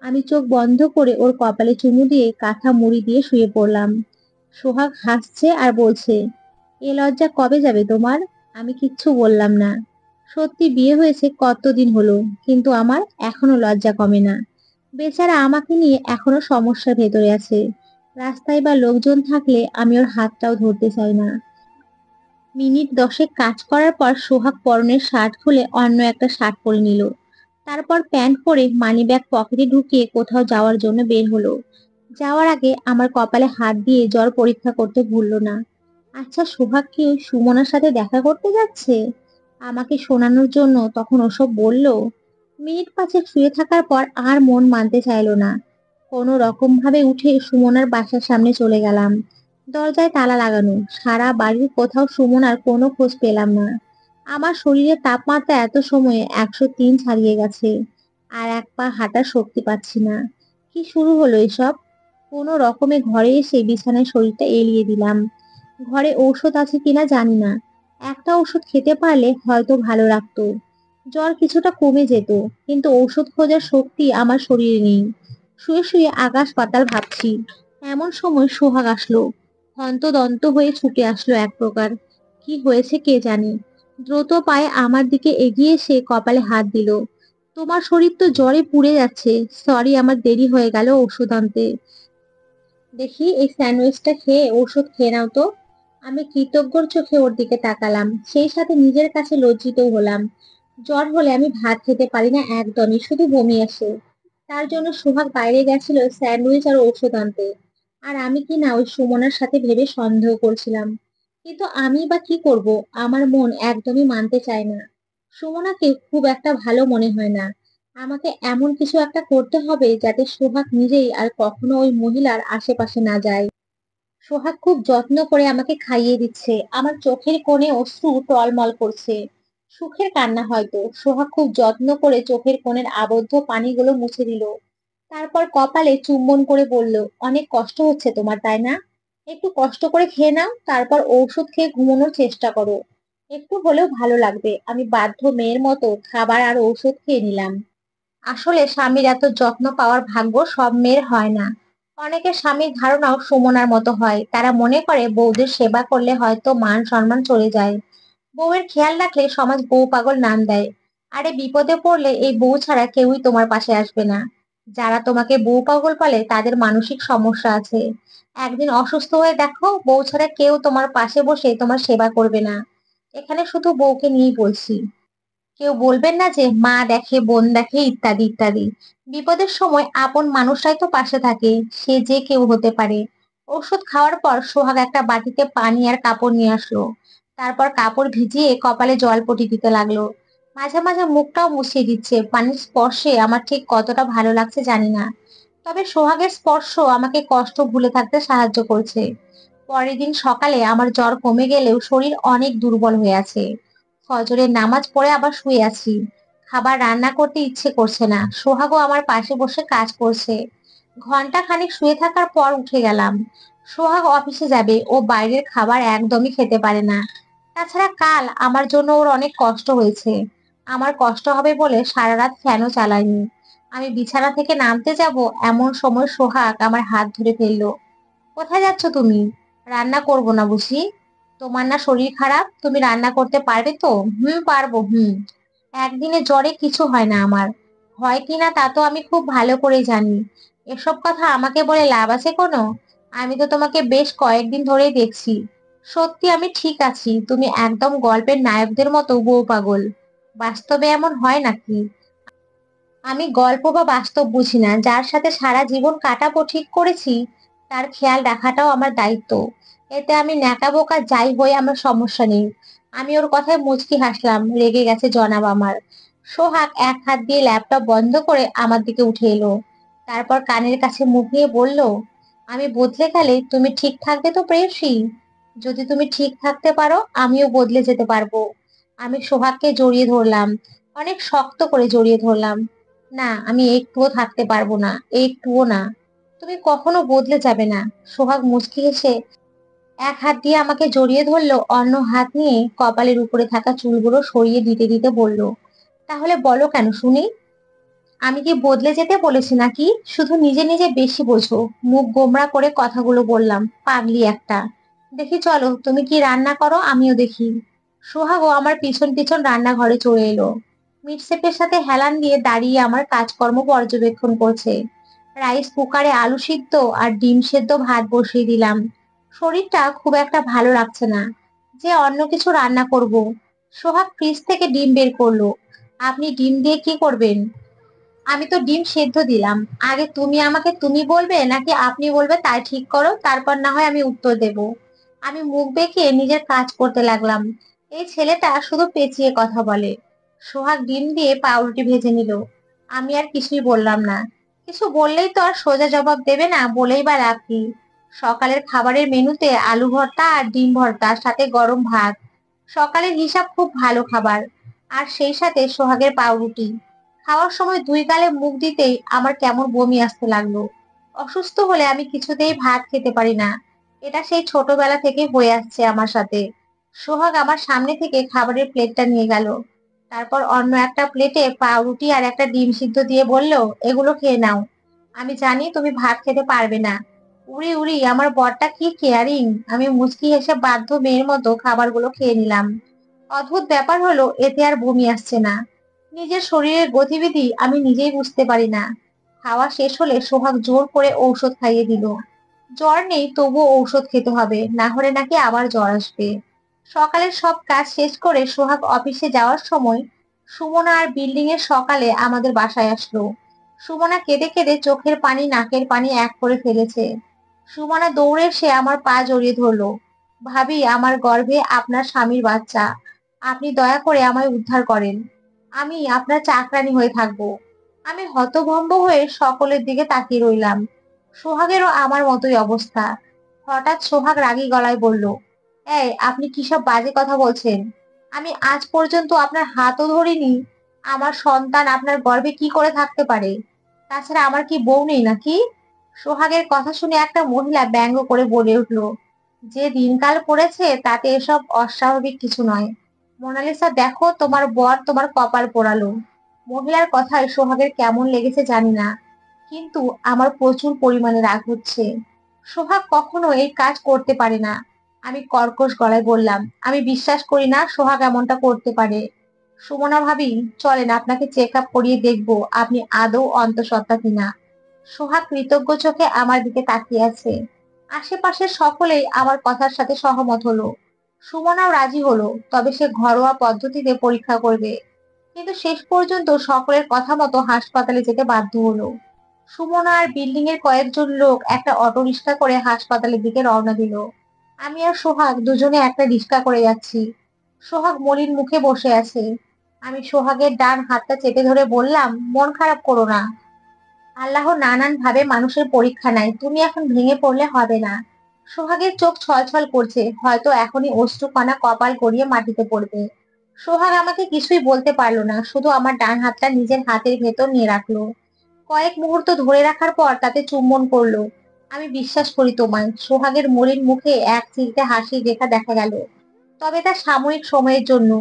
আমি চোখ বন্ধ করে ওর কপালে চুমু দিয়ে কাঁথা মুড়ি দিয়ে শুয়ে পড়লাম। সোহাগ হাসছে আর বলছে, এ লজ্জা কবে যাবে তোমার? আমি কিচ্ছু বললাম না। সত্যি বিয়ে হয়েছে কতদিন হলো, কিন্তু আমার এখনো লজ্জা কমে না। বেচারা আমাকে নিয়ে এখনো সমস্যার ভেতরে আছে। রাস্তায় বা লোকজন থাকলে আমি ওর হাতটাও ধরতে চাই না। মিনিট 10 কাজ করার পর সোহাগ পরনের শার্ট খুলে অন্য একটা শার্ট পরে নিল। তারপর প্যান্ট পরে মানিব্যাগ পকেটে ঢুকিয়ে কোথাও যাওয়ার জন্য বের হলো। যাওয়ার আগে আমার কপালে হাত দিয়ে জ্বর পরীক্ষা করতে ভুললো না। আচ্ছা, সোহাগ কি ওই সুমনার সাথে দেখা করতে যাচ্ছে? আমাকে শোনানোর জন্য তখন ওসব বলল। মিনিট 5 শুয়ে থাকার পর আর মন মানতে চাইলো না। কোনো রকম ভাবে উঠে সুমনার বাসার সামনে চলে গেলাম। দরজায় তালা লাগানো, সারা বাড়ির কোথাও সুমনার কোনো খোঁজ পেলাম না। আমার শরীরের তাপমাত্রা এত সময়ে 103 ছাড়িয়ে গেছে, আর এক পা হাঁটার শক্তি পাচ্ছি না। কি শুরু হলো এসব? কোনো রকমে ঘরে এসে বিছানায় শরীরটা এলিয়ে দিলাম। ঘরে ঔষধ আছে কিনা জানি না, একটা ওষুধ খেতে পারলে হয়তো ভালো লাগতো। জ্বর কিছুটা কমে যেত, কিন্তু ঔষধ খোঁজার শক্তি আমার শরীরে নেই। শুয়ে শুয়ে আকাশ পাতাল ভাবছি। এমন সময় সোহাগ আসলো। হন্তদন্ত হয়ে ছুটে আসলো এক প্রকার। কি হয়েছে কে জানে। দ্রুত পায়ে আমার দিকে এগিয়ে এসে কপালে হাত দিল। তোমার শরীর তো জ্বরে পুড়ে যাচ্ছে। সরি, আমার দেরি হয়ে গেল ওষুধ আনতে। দেখি এই স্যান্ডউইচটা খেয়ে ওষুধ খেয়ে নাও তো। আমি কৃতজ্ঞর চোখে ওর দিকে তাকালাম, সেই সাথে নিজের কাছে লজ্জিতও হলাম। জ্বর হলে আমি ভাত খেতে পারি না একদমই, শুধু বমি আসে। তার জন্য সোহাগ বাইরে গেছিল স্যান্ডউইচ আর ঔষধ আনতে। আর আমি কি না ওই সুমনার সাথে ভেবে সন্দেহ করছিলাম। কিন্তু আমি বা কি করব, আমার মন একদমই মানতে চায় না। সুমনাকে খুব একটা ভালো মনে হয় না। আমাকে এমন কিছু একটা করতে হবে যাতে সোহাগ নিজেই আর কখনো ওই মহিলার আশেপাশে না যায়। সোহাগ খুব যত্ন করে আমাকে খাইয়ে দিচ্ছে, আমার চোখের কোণে অশ্রু টলমল করছে। সুখের কান্না হয়তো। সোহাগ খুব যত্ন করে চোখের কোণের আবদ্ধ পানিগুলো মুছে দিল। তারপর কপালে চুম্বন করে বলল, অনেক কষ্ট হচ্ছে তোমার, তাই না? একটু কষ্ট করে খেয়ে নাও, তারপর ঔষধ খেয়ে ঘুমানোর চেষ্টা করো। একটু হলেও ভালো লাগবে। আমি বাধ্য মেয়ের মতো খাবার আর ঔষধ খেয়ে নিলাম। আসলে স্বামীর এত যত্ন পাওয়ার ভাগ্য সব মেয়ের হয় না। অনেকের স্বামীর ধারণাও সুমনার মতো হয়, তারা মনে করে বউদের সেবা করলে হয়তো মান সম্মান চলে যায়। বউয়ের খেয়াল রাখলে সমাজ বউ পাগল নাম দেয়। আরে বিপদে পড়লে এই বউ ছাড়া কেউই তোমার পাশে আসবে না। যারা তোমাকে বউ পাগল বলে তাদের মানসিক সমস্যা আছে। একদিন অসুস্থ হয়ে দেখো, বউ ছাড়া কেউ তোমার পাশে বসে তোমার সেবা করবে না। এখানে শুধু বউকে নিয়েই বলছি। কেউ বলবেন না যে মা দেখে বোন দেখে ইত্যাদি ইত্যাদি। বিপদের সময় আপন মানুষরাই তো পাশে থাকে, সে যে কেউ হতে পারে। ওষুধ খাওয়ার পর সোহাগ একটা বাটিতে পানি আর কাপড় নিয়ে আসলো। তারপর কাপড় ভিজিয়ে কপালে জল পটি দিতে লাগলো। মাঝে মাঝে মুখটাও মুছিয়ে দিচ্ছে। পানির স্পর্শে আমার ঠিক কতটা ভালো লাগছে জানি না, তবে সোহাগের স্পর্শ আমাকে কষ্ট ভুলে থাকতে সাহায্য করছে। পরের দিন সকালে আমার জ্বর কমে গেলেও শরীর অনেক দুর্বল হয়ে আছে। ফজরের নামাজ পড়ে আবার শুয়ে আছি। খাবার রান্না করতে ইচ্ছে করছে না। সোহাগও আমার পাশে বসে কাজ করছে। ঘন্টা খানিক শুয়ে থাকার পর উঠে গেলাম। সোহাগ অফিসে যাবে, ও বাইরের খাবার একদমই খেতে পারে না। তাছাড়া কাল আমার জন্য ওর অনেক কষ্ট হয়েছে। আমার কষ্ট হবে বলে সারা রাত ফ্যানও চালায়নি। আমি বিছানা থেকে নামতে যাব এমন সময় সোহাগ আমার হাত ধরে ফেললো। কোথায় যাচ্ছ তুমি? রান্না করব না বুঝি? তোমার না শরীর খারাপ, তুমি রান্না করতে পারবে তো? পারবো। একদিনে জ্বরে কিছু হয় না আমার। হয় কিনা তা তো আমি খুব ভালো করে জানি। এসব কথা আমাকে বলে লাভ আছে কোনো? আমি তো তোমাকে বেশ কয়েকদিন ধরেই দেখছি। সত্যি আমি ঠিক আছি, তুমি একদম গল্পের নায়কদের মতো বউ পাগল। বাস্তবে এমন হয় নাকি? আমি গল্প বা বাস্তব বুঝি না। যার সাথে সারা জীবন কাটাবো ঠিক করেছি, তার খেয়াল রাখাটাও আমার দায়িত্ব। এতে আমি ন্যাকা বোকা যাই হই, আমার সমস্যা নেই। আমি ওর কথায় মুচকি হাসলাম। রেগে গেছে জনাব আমার। সোহাগ এক হাত দিয়ে ল্যাপটপ বন্ধ করে আমার দিকে উঠে এলো। তারপর কানের কাছে মুখ নিয়ে বলল, আমি বদলে গেলে তুমি ঠিক থাকবে তো প্রেয়সী? যদি তুমি ঠিক থাকতে পারো আমিও বদলে যেতে পারবো। আমি সোহাগকে জড়িয়ে ধরলাম, অনেক শক্ত করে জড়িয়ে ধরলাম। না, আমি একটুও থাকতে পারবো না, একটুও না। তুমি কখনো বদলে যাবে না। সোহাগ মুচকি হেসে এক হাত দিয়ে আমাকে জড়িয়ে ধরলো, অন্য হাত নিয়ে কপালের উপরে থাকা চুলগুলো সরিয়ে দিতে দিতে বলল, তাহলে বলো কেন শুনি। আমি কি বদলে যেতে বলেছি নাকি? শুধু নিজে নিজে বেশি বোঝো। মুখ গোমড়া করে কথাগুলো বললাম। পাগলি একটা। দেখি চলো তুমি কি রান্না করো, আমিও দেখি। সোহাগও আমার পিছন পিছন রান্নাঘরে চলে এলো। মিটসেপের সাথে হেলান দিয়ে দাঁড়িয়ে আমার কাজকর্ম পর্যবেক্ষণ করছে। রাইস কুকারে আলু সিদ্ধ আর ডিম সেদ্ধ ভাত বসিয়ে দিলাম। শরীরটা খুব একটা ভালো লাগছে না, যে অন্য কিছু রান্না করব। সোহাগ ফ্রিজ থেকে ডিম বের করলো। আপনি ডিম দিয়ে কি করবেন? আমি তো ডিম সেদ্ধ দিলাম। আগে তুমি আমাকে তুমি বলবে নাকি আপনি বলবে তাই ঠিক করো, তারপর না হয় আমি উত্তর দেব। আমি মুখ বেঁকিয়ে নিজের কাজ করতে লাগলাম। এই ছেলেটা শুধু পেঁচিয়ে কথা বলে। সোহাগ ডিম দিয়ে পাউরুটি ভেজে নিল। আমি আর কিছুই বললাম না। কিছু বললেই তো আর সোজা জবাব দেবে না, বলেই বা লাভ কি? সকালের খাবারের মেনুতে আলু ভর্তা আর ডিম ভর্তা, সাথে গরম ভাত। সকালের হিসাব খুব ভালো খাবার। আর সেই সাথে সোহাগের পাউরুটি। খাওয়ার সময় দুই গালে মুখ দিতেই আমার কেমন বমি আসতে লাগলো। অসুস্থ হলে আমি কিছুতেই ভাত খেতে পারি না। এটা সেই ছোটবেলা থেকে হয়ে আসছে আমার সাথে। সোহাগ আমার সামনে থেকে খাবারের প্লেটটা নিয়ে গেল। তারপর অন্য একটা প্লেটে পাউরুটি আর একটা ডিম সিদ্ধ দিয়ে বলল, এগুলো খেয়ে নাও। আমি জানি তুমি ভাত খেতে পারবে না। উড়ি উড়ি, আমার বরটা কি কেয়ারিং। আমি মুচকি হেসে বাধ্য মেয়ের মতো খাবারগুলো খেয়ে নিলাম। অদ্ভুত ব্যাপার হলো, এতে আর বমি আসছে না। নিজের শরীরের গতিবিধি আমি নিজেই বুঝতে পারি না। খাওয়া শেষ হলে সোহাগ জোর করে ঔষধ খাইয়ে দিল। জ্বর নেই, তবুও ঔষধ খেতে হবে, না হলে নাকি আবার জ্বর আসবে। সকালের সব কাজ শেষ করে সোহাগ অফিসে যাওয়ার সময় সুমনা আর বিল্ডিং এর সকালে আমাদের বাসায় আসলো। সুমনা কেঁদে কেঁদে চোখের পানি নাকের পানি এক করে ফেলেছে। সুমনা দৌড়ে এসে আমার পা জড়িয়ে ধরলো। ভাবি, আমার গর্ভে আপনার স্বামীর বাচ্চা। আপনি দয়া করে আমায় উদ্ধার করেন। আমি আপনার চাকরানী হয়ে থাকবো। আমি হতভম্ব হয়ে সকলের দিকে তাকিয়ে রইলাম। সোহাগেরও আমার মতোই অবস্থা। হঠাৎ সোহাগ রাগী গলায় বলল, এই আপনি কি সব বাজে কথা বলছেন? আমি আজ পর্যন্ত আপনার হাতও ধরিনি। আমার সন্তান আপনার গর্ভে কি করে থাকতে পারে? তাছাড়া আমার কি বউ নেই নাকি? সোহাগের কথা শুনে একটা মহিলা ব্যঙ্গ করে বলে উঠল, যে দিনকাল পড়েছে তাতে এসব অস্বাভাবিক কিছু নয়। মোনালিসা, দেখো তোমার বর তোমার কপাল পোড়ালো। মহিলার কথায় সোহাগের কেমন লেগেছে জানি না, কিন্তু আমার প্রচুর পরিমাণে রাগ হচ্ছে। সোহাগ কখনো এই কাজ করতে পারে না। আমি কর্কশ গলায় বললাম, আমি বিশ্বাস করি না সোহাগ এমনটা করতে পারে। সুমনা ভাবি, চলেন আপনাকে চেক আপ করিয়ে দেখবো আপনি আদৌ অন্তঃসত্ত্বা কিনা। সোহাগ কৃতজ্ঞ চোখে আমার দিকে তাকিয়ে আছে। আশেপাশের সকলেই আমার কথার সাথে সহমত হলো। সুমনাও রাজি হলো, তবে সে ঘরোয়া পদ্ধতিতে পরীক্ষা করবে। কিন্তু শেষ পর্যন্ত সকলের কথা মতো হাসপাতালে যেতে বাধ্য হলো। সুমনা আর বিল্ডিং এর কয়েকজন লোক একটা অটো রিক্সা করে হাসপাতালের দিকে রওনা দিল। আমি আর সোহাগ দুজনে একটা রিক্সা করে যাচ্ছি। সোহাগ মলিন মুখে বসে আছে। আমি সোহাগের ডান হাতটা চেপে ধরে বললাম, মন খারাপ করো না। আল্লাহ নানান ভাবে মানুষের পরীক্ষা নেয়, তুমি এখন ভেঙে পড়লে হবে না। সোহাগের চোখ ছলছল করছে, হয়তো এখনই অশ্রুকণা কপাল গড়িয়ে মাটিতে পড়বে। সোহাগ আমাকে কিছুই বলতে পারলো না, শুধু আমার ডান হাতটা নিজের হাতের ভেতর নিয়ে রাখলো। কয়েক মুহূর্ত ধরে রাখার পর তাতে চুম্বন করলো। আমি বিশ্বাস করি তোমায়। সোহাগের মলিন মুখে এক চিলতে হাসির রেখা দেখা গেল, তবে তা সাময়িক সময়ের জন্য।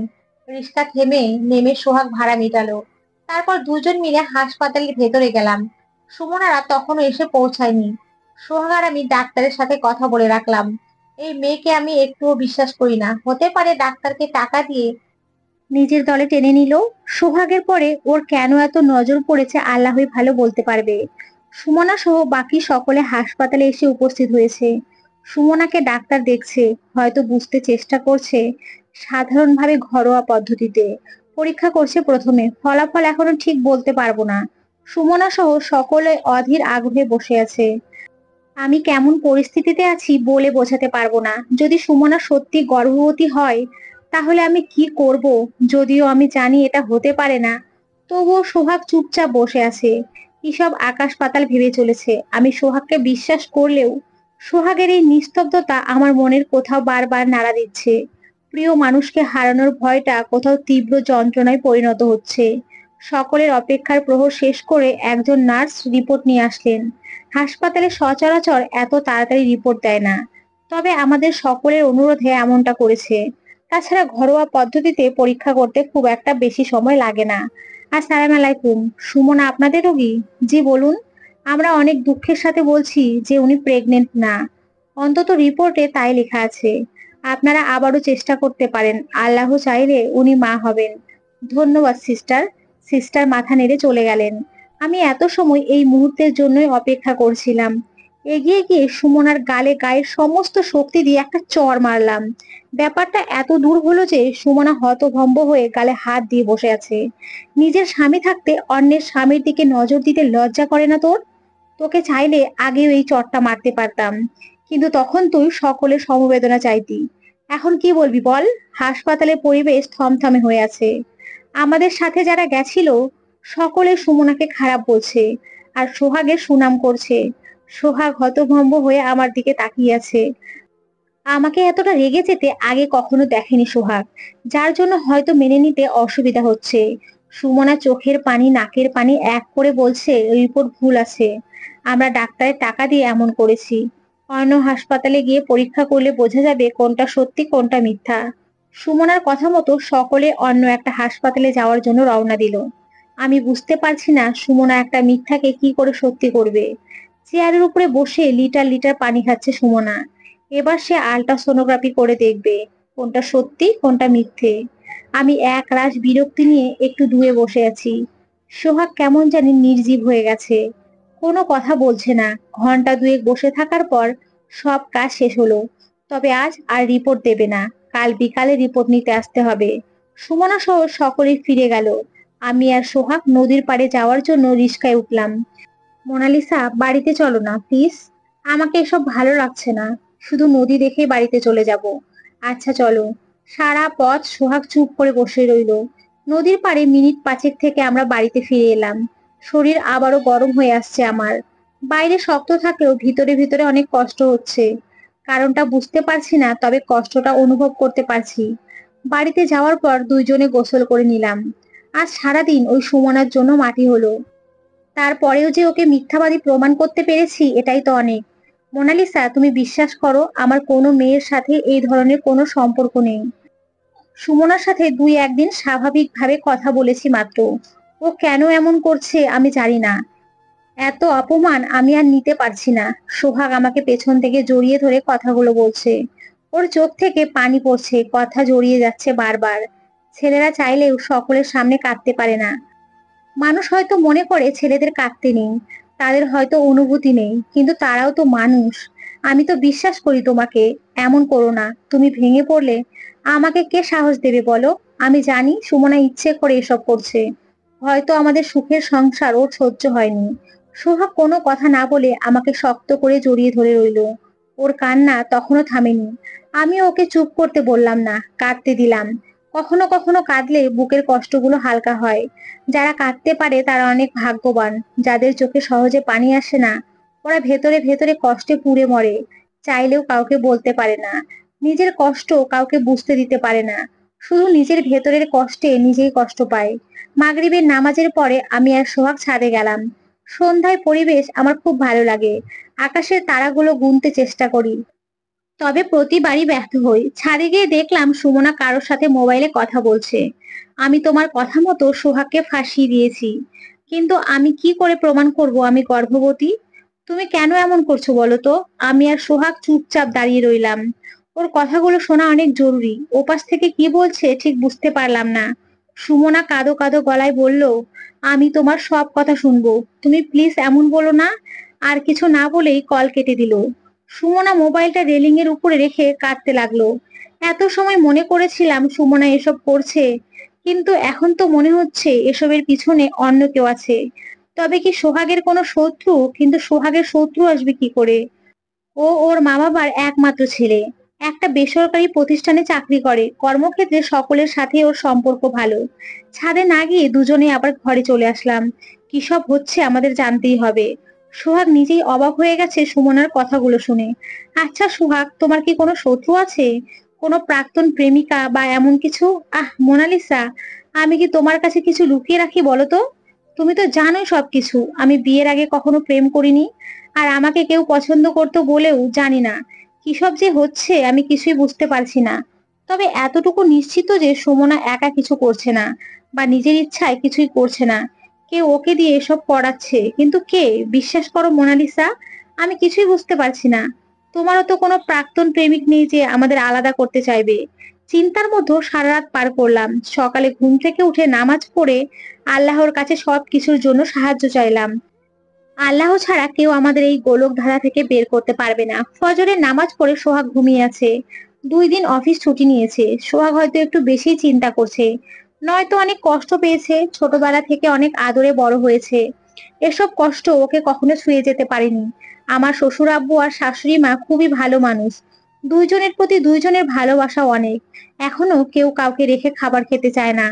রিক্সা থেমে নেমে সোহাগ ভাড়া মেটালো। তারপর দুজন মিলে হাসপাতালের ভেতরে গেলাম। সুমনারা তখনও এসে পৌঁছায়নি। সোহাগ আর আমি ডাক্তারের সাথে কথা বলে রাখলাম। এই মেয়েকে আমি একটুও বিশ্বাস করি না, হতে পারে ডাক্তারকে টাকা দিয়ে নিজের দলে টেনে নিল। সোহাগের পরে ওর কেন এত নজর পড়েছে আল্লাহই ভালো বলতে পারবে। সুমনা সহ বাকি সকলে হাসপাতালে এসে উপস্থিত হয়েছে। সুমনাকে ডাক্তার দেখছে, হয়তো বুঝতে চেষ্টা করছে। সাধারণভাবে ঘরোয়া পদ্ধতিতে পরীক্ষা করছে প্রথমে, ফলাফল এখনো ঠিক বলতে পারবো না। সুমনা সহ সকলে অধীর আগ্রহে বসে আছে। আমি কেমন পরিস্থিতিতে আছি বলে বোঝাতে পারবো না। যদি সুমনা সত্যি গর্ভবতী হয়, তাহলে আমি কি করব? যদিও আমি জানি এটা হতে পারে না, তবুও সোহাগ চুপচাপ বসে আছে। এসব আকাশ পাতাল ভেবে চলেছে। আমি সোহাগকে বিশ্বাস করলেও সোহাগের এই নিস্তব্ধতা আমার মনের কোথাও বারবার নাড়া দিচ্ছে। প্রিয় মানুষকে হারানোর ভয়টা কোথাও তীব্র যন্ত্রণায় পরিণত হচ্ছে। সকলের অপেক্ষার প্রহর শেষ করে একজন নার্স রিপোর্ট নিয়ে আসলেন। হাসপাতালে সচরাচর এত তাড়াতাড়ি রিপোর্ট দেয় না, তবে আমাদের সকলের অনুরোধে এমনটা করেছে। তাছাড়া ঘরোয়া পদ্ধতিতে পরীক্ষা করতে খুব একটা বেশি সময় লাগে না। আসসালামু আলাইকুম। সুমনা আপনাদের রোগী? জি বলুন। আমরা অনেক দুঃখের সাথে বলছি যে উনি প্রেগনেন্ট না। অন্তত রিপোর্টে তাই লেখা আছে। আপনারা আবারও চেষ্টা করতে পারেন। আল্লাহ চাইলে উনি মা হবেন। ধন্যবাদ সিস্টার। সিস্টার মাথা নেড়ে চলে গেলেন। আমি এত সময় এই মুহূর্তের জন্যই অপেক্ষা করছিলাম। এগিয়ে গিয়ে সুমনার গালে গায়ের সমস্ত শক্তি দিয়ে একটা চড় মারলাম। ব্যাপারটা এত দূর হলো যে সুমনা হতভম্ব হয়ে গালে হাত দিয়ে বসে আছে। নিজের স্বামী থাকতে অন্যের স্বামীর দিকে নজর দিতে লজ্জা করে না তোর? তোকে চাইলে আগেও এই চড়টা মারতে পারতাম, কিন্তু তখন তুই সকলের সমবেদনা চাইতি। এখন কি বলবি বল? হাসপাতালের পরিবেশ থমথমে হয়ে আছে। আমাদের সাথে যারা গেছিল সকলে সুমনাকে খারাপ বলছে আর সোহাগের সুনাম করছে। সোহাগ হতভম্ব হয়ে আমার দিকে তাকিয়ে আছে। আমাকে এতটা রেগে যেতে আগে কখনো দেখেনি সোহাগ, যার জন্য হয়তো মেনে নিতে অসুবিধা হচ্ছে। সুমনা চোখের পানি নাকের পানি এক করে বলছে রিপোর্ট ভুল আছে। আমরা ডাক্তারের টাকা দিয়ে এমন করেছি। অন্য হাসপাতালে গিয়ে পরীক্ষা করলে বোঝা যাবে কোনটা সত্যি কোনটা মিথ্যা। সুমনার কথা মতো সকলে অন্য একটা হাসপাতালে যাওয়ার জন্য রওনা দিল। আমি বুঝতে পারছি না সুমনা একটা মিথ্যাকে কি করে সত্যি করবে। চেয়ারের উপরে বসে লিটার লিটার পানি খাচ্ছে সুমনা। এবার সে আল্ট্রাসোনোগ্রাফি করে দেখবে কোনটা সত্যি কোনটা মিথ্যে। আমি এক রাশ বিরক্তি নিয়ে একটু দূরে বসে আছি। সোহাগ কেমন জানি নির্জীব হয়ে গেছে, কোনো কথা বলছে না। ঘন্টা দুয়েক বসে থাকার পর সব কাজ শেষ হলো। তবে আজ আর রিপোর্ট দেবে না, কাল বিকালে রিপোর্ট নিতে আসতে হবে। সুমনা সহ সকলেই ফিরে গেল। আমি আর সোহাগ নদীর পাড়ে যাওয়ার জন্য রিস্কায় উঠলাম। মোনালিসা, বাড়িতে চলো না প্লিজ। আমাকে এসব ভালো লাগছে না। শুধু নদী দেখেই বাড়িতে চলে যাব। আচ্ছা চলো। সারা পথ সোহাগ চুপ করে বসে রইল। নদীর পাড়ে মিনিট পাঁচেক থেকে আমরা বাড়িতে ফিরে এলাম। শরীর আবারও গরম হয়ে আসছে আমার। বাইরে শক্ত থাকলেও ভিতরে ভিতরে অনেক কষ্ট হচ্ছে। কারণটা বুঝতে পারছি না, তবে কষ্টটা অনুভব করতে পারছি। বাড়িতে যাওয়ার পর দুইজনে গোসল করে নিলাম। আজ সারাদিন ওই সুমনার জন্য মাটি হলো। তারপরেও যে ওকে মিথ্যাবাদী প্রমাণ করতে পেরেছি, এটাই তো অনেক। মোনালিসা, তুমি বিশ্বাস করো আমার কোনো মেয়ের সাথে এই ধরনের কোনো সম্পর্ক নেই। সুমনার সাথে দুই একদিন স্বাভাবিকভাবে কথা বলেছি মাত্র। ও কেন এমন করছে আমি জানি না। এত অপমান আমি আর নিতে পারছি না। সোহাগ আমাকে পেছন থেকে জড়িয়ে ধরে কথাগুলো বলছে। ওর চোখ থেকে পানি পড়ছে, কথা জড়িয়ে যাচ্ছে বারবার। ছেলেরা চাইলেও সকলের সামনে কাঁদতে পারে না। মানুষ হয়তো মনে করে ছেলেদের কাঁদতে নেই, তাদের হয়তো অনুভূতি নেই, কিন্তু তারাও তো মানুষ। আমি তো বিশ্বাস করি তোমাকে। এমন করো না। তুমি ভেঙে পড়লে আমাকে কে সাহস দেবে বলো? আমি জানি সুমনা ইচ্ছে করে এসব করছে। হয়তো আমাদের সুখের সংসার ওর সহ্য হয়নি। সোহাগ কোনো কথা না বলে আমাকে শক্ত করে জড়িয়ে ধরে রইল। ওর কান্না তখনও থামেনি। আমি ওকে চুপ করতে বললাম না, কাঁদতে দিলাম। কখনো কখনো কাঁদলে বুকের কষ্টগুলো হালকা হয়। যারা কাঁদতে পারে তারা অনেক ভাগ্যবান। যাদের চোখে সহজে পানি আসে না, ওরা ভেতরে ভেতরে কষ্টে পুড়ে মরে। চাইলেও কাউকে বলতে পারে না। নিজের কষ্ট কাউকে বুঝতে দিতে পারে না। শুধু নিজের ভেতরের কষ্টে নিজেই কষ্ট পায়। মাগরিবের নামাজের পরে আমি আর সোহাগ ছাদে গেলাম। সন্ধ্যায় পরিবেশ আমার খুব ভালো লাগে। আকাশের তারাগুলো গুনতে চেষ্টা করি, তবে প্রতিবারই ব্যর্থ হই। ছাদে গিয়ে দেখলাম সুমনা কারোর সাথে মোবাইলে কথা বলছে। আমি তোমার কথা মতো সোহাগকে ফাঁসিয়ে দিয়েছি, কিন্তু আমি কি করে প্রমাণ করব আমি গর্ভবতী? তুমি কেন এমন করছো বলো তো? আমি আর সোহাগ চুপচাপ দাঁড়িয়ে রইলাম। ওর কথাগুলো শোনা অনেক জরুরি। ওপাশ থেকে কি বলছে ঠিক বুঝতে পারলাম না। সুমনা কাঁদো কাঁদো গলায় বলল, আমি তোমার সব কথা শুনবো, তুমি প্লিজ এমন বলো না। আর কিছু না বলেই কল কেটে দিল। সুমনা মোবাইলটা রেলিং এর উপরে রেখে কাঁদতে লাগলো। এত সময় মনে করেছিলাম সুমনা এসব করছে, কিন্তু এখন তো মনে হচ্ছে এসবের পিছনে অন্য কেউ আছে। তবে কি সোহাগের কোনো শত্রু? কিন্তু সোহাগের শত্রু আসবে কি করে? ও ওর মা বাবার একমাত্র ছেলে। একটা বেসরকারি প্রতিষ্ঠানে চাকরি করে, কর্মক্ষেত্রে সকলের সাথে ওর সম্পর্ক ভালো। ছাদে না গিয়ে দুজনে আবার ঘরে চলে আসলাম। কি সব হচ্ছে আমাদের জানতেই হবে। সোহাগ নিজেই অবাক হয়ে গেছে সুমনার কথাগুলো শুনে। আচ্ছা সোহাগ, তোমার কি কোনো শত্রু আছে? কোনো প্রাক্তন প্রেমিকা বা এমন কিছু? মোনালিসা, আমি কি তোমার কাছে কিছু লুকিয়ে রাখি বলো তো? তুমি তো জানোই সবকিছু, আমি বিয়ের আগে কখনো প্রেম করিনি, আর আমাকে কেউ পছন্দ করতো বলেও জানি না। কিসব যে হচ্ছে আমি কিছুই বুঝতে পারছি না। তবে এতটুকু নিশ্চিত যে সুমনা একা কিছু করছে না, বা নিজের ইচ্ছায় কিছুই করছে না। কেউ ওকে দিয়ে এসব করাচ্ছে, কিন্তু কে? বিশ্বাস করো মোনালিসা, আমি কিছুই বুঝতে পারছি না। তোমারও তো কোনো প্রাক্তন প্রেমিক নেই যে আমাদের আলাদা করতে চাইবে। চিন্তার মধ্যে সারা রাত পার করলাম। সকালে ঘুম থেকে উঠে নামাজ পড়ে আল্লাহর কাছে সব কিছুর জন্য সাহায্য চাইলাম। আল্লাহ ছাড়া কেউ আমাদের এই গোলক ধাঁধা থেকে বের করতে পারবে না। ফজরের নামাজ পড়ে সোহাগ ঘুমিয়ে আছে। 2 দিন অফিস ছুটি নিয়েছে। সোহাগ হয়তো একটু বেশি চিন্তা করছে, নয়তো অনেক কষ্ট পেয়েছে। ছোটবেলা থেকে অনেক আদরে বড় হয়েছে, এসব কষ্ট ওকে কখনো ছুঁয়ে যেতে পারেনি। আমার শ্বশুর আব্বু আর শাশুড়ি মা খুবই ভালো মানুষ। দুইজনের প্রতি দুইজনের ভালোবাসা অনেক। এখনো কেউ কাউকে রেখে খাবার খেতে চায় না।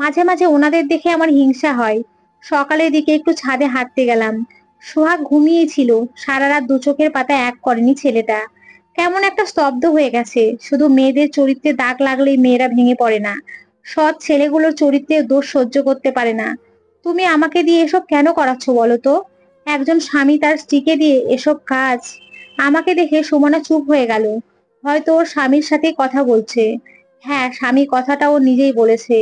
মাঝে মাঝে ওনাদের দেখে আমার হিংসা হয়। সকালের দিকে একটু ছাদে হাঁটতে গেলাম। সোহাগ ঘুমিয়েছিল। সারা রাত দু চোখের পাতা এক করেনি ছেলেটা। কেমন একটা স্তব্ধ হয়ে গেছে। শুধু মেয়েদের চরিত্রে দাগ লাগলেই মেয়েরা ভেঙে পড়ে না, সৎ ছেলেগুলোর চরিত্রে দোষ সহ্য করতে পারে না। তুমি আমাকে দিয়ে এসব কেন করাচ্ছ বলো তো? একজন স্বামী তার স্ত্রীকে দিয়ে এসব কাজ? আমাকে দেখে সুমনা চুপ হয়ে গেল। হয়তো ওর স্বামীর সাথে কথা বলছে। হ্যাঁ, স্বামী কথাটা ও নিজেই বলেছে।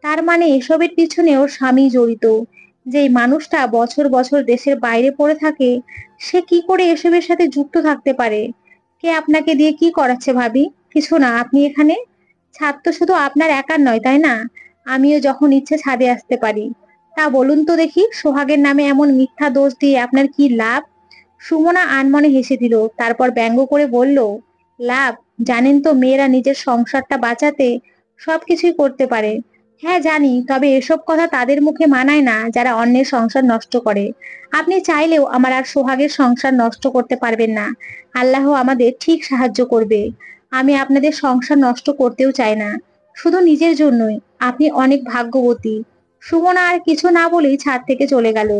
তার মানে এসবের পিছনে ওর স্বামী জড়িত। যেই মানুষটা বছর বছর দেশের বাইরে পড়ে থাকে, সে কি করে এসবের সাথে যুক্ত থাকতে পারে? কে আপনাকে দিয়ে কি করাচ্ছে ভাবি? কিছু না, আপনি এখানে। ছাদ তো শুধু আপনার একার নয়, তাই না? আমিও যখন ইচ্ছে ছাদে আসতে পারি। তা বলুন তো দেখি, সোহাগের নামে এমন মিথ্যা দোষ দিয়ে আপনার কি লাভ? সুমনা আনমনে হেসে দিল, তারপর ব্যঙ্গ করে বলল, লাভ? জানেন তো মেয়েরা নিজের সংসারটা বাঁচাতে সবকিছুই করতে পারে। হ্যাঁ জানি, তবে এসব কথা তাদের মুখে মানায় না যারা অন্যের সংসার নষ্ট করে। আপনি চাইলেও আমার আর সোহাগের সংসার নষ্ট করতে পারবেন না। আল্লাহ আমাদের ঠিক সাহায্য করবে। আমি আপনাদের সংসার নষ্ট করতেও চাই না, শুধু নিজের জন্যই। আপনি অনেক ভাগ্যবতী। সুমনা আর কিছু না বলেই ছাদ থেকে চলে গেল।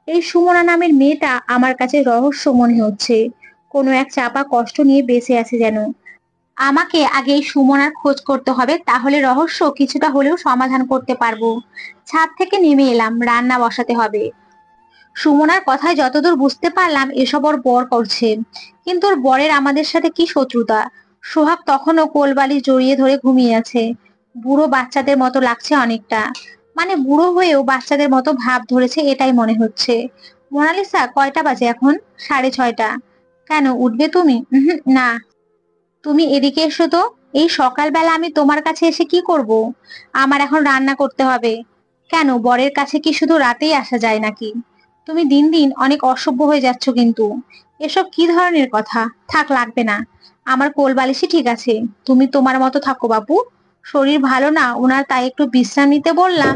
এই সুমনা নামের মেয়েটা আমার কাছে রহস্য মনে হচ্ছে। কোনো এক চাপা কষ্ট নিয়ে বেঁচে আছে যেন। আমাকে আগে এই সুমনার খোঁজ করতে হবে, তাহলে রহস্য কিছুটা হলেও সমাধান করতে পারবো। ছাদ থেকে নেমে এলাম, রান্না বসাতে হবে। সুমনার কথায় যতদূর বুঝতে পারলাম এসব ওর বর করছে। কিন্তু ওর বরের আমাদের সাথে কি শত্রুতা? সোহাগ তখনও কোলবালি জড়িয়ে ধরে ঘুমিয়ে আছে। বুড়ো বাচ্চাদের মতো লাগছে অনেকটা। মানে বুড়ো হয়েও বাচ্চাদের মতো ভাব ধরেছে, এটাই মনে হচ্ছে। মোনালিসা, কয়টা বাজে এখন? 6:30। কেন, উঠবে তুমি? না। তুমি এদিকে এসো তো। এই সকালবেলা আমি তোমার কাছে এসে কি করব? আমার এখন রান্না করতে হবে। কেন, বরের কাছে কি শুধু রাতেই আসা যায় নাকি? তুমি দিন দিন অনেক অসভ্য হয়ে যাচ্ছ কিন্তু। এসব কি ধরনের কথা? থাক, লাগবে না। আমার কোল বালিশই ঠিক আছে। তুমি তোমার মতো থাকো বাপু। শরীর ভালো না ওনার, তাই একটু বিশ্রাম নিতে বললাম।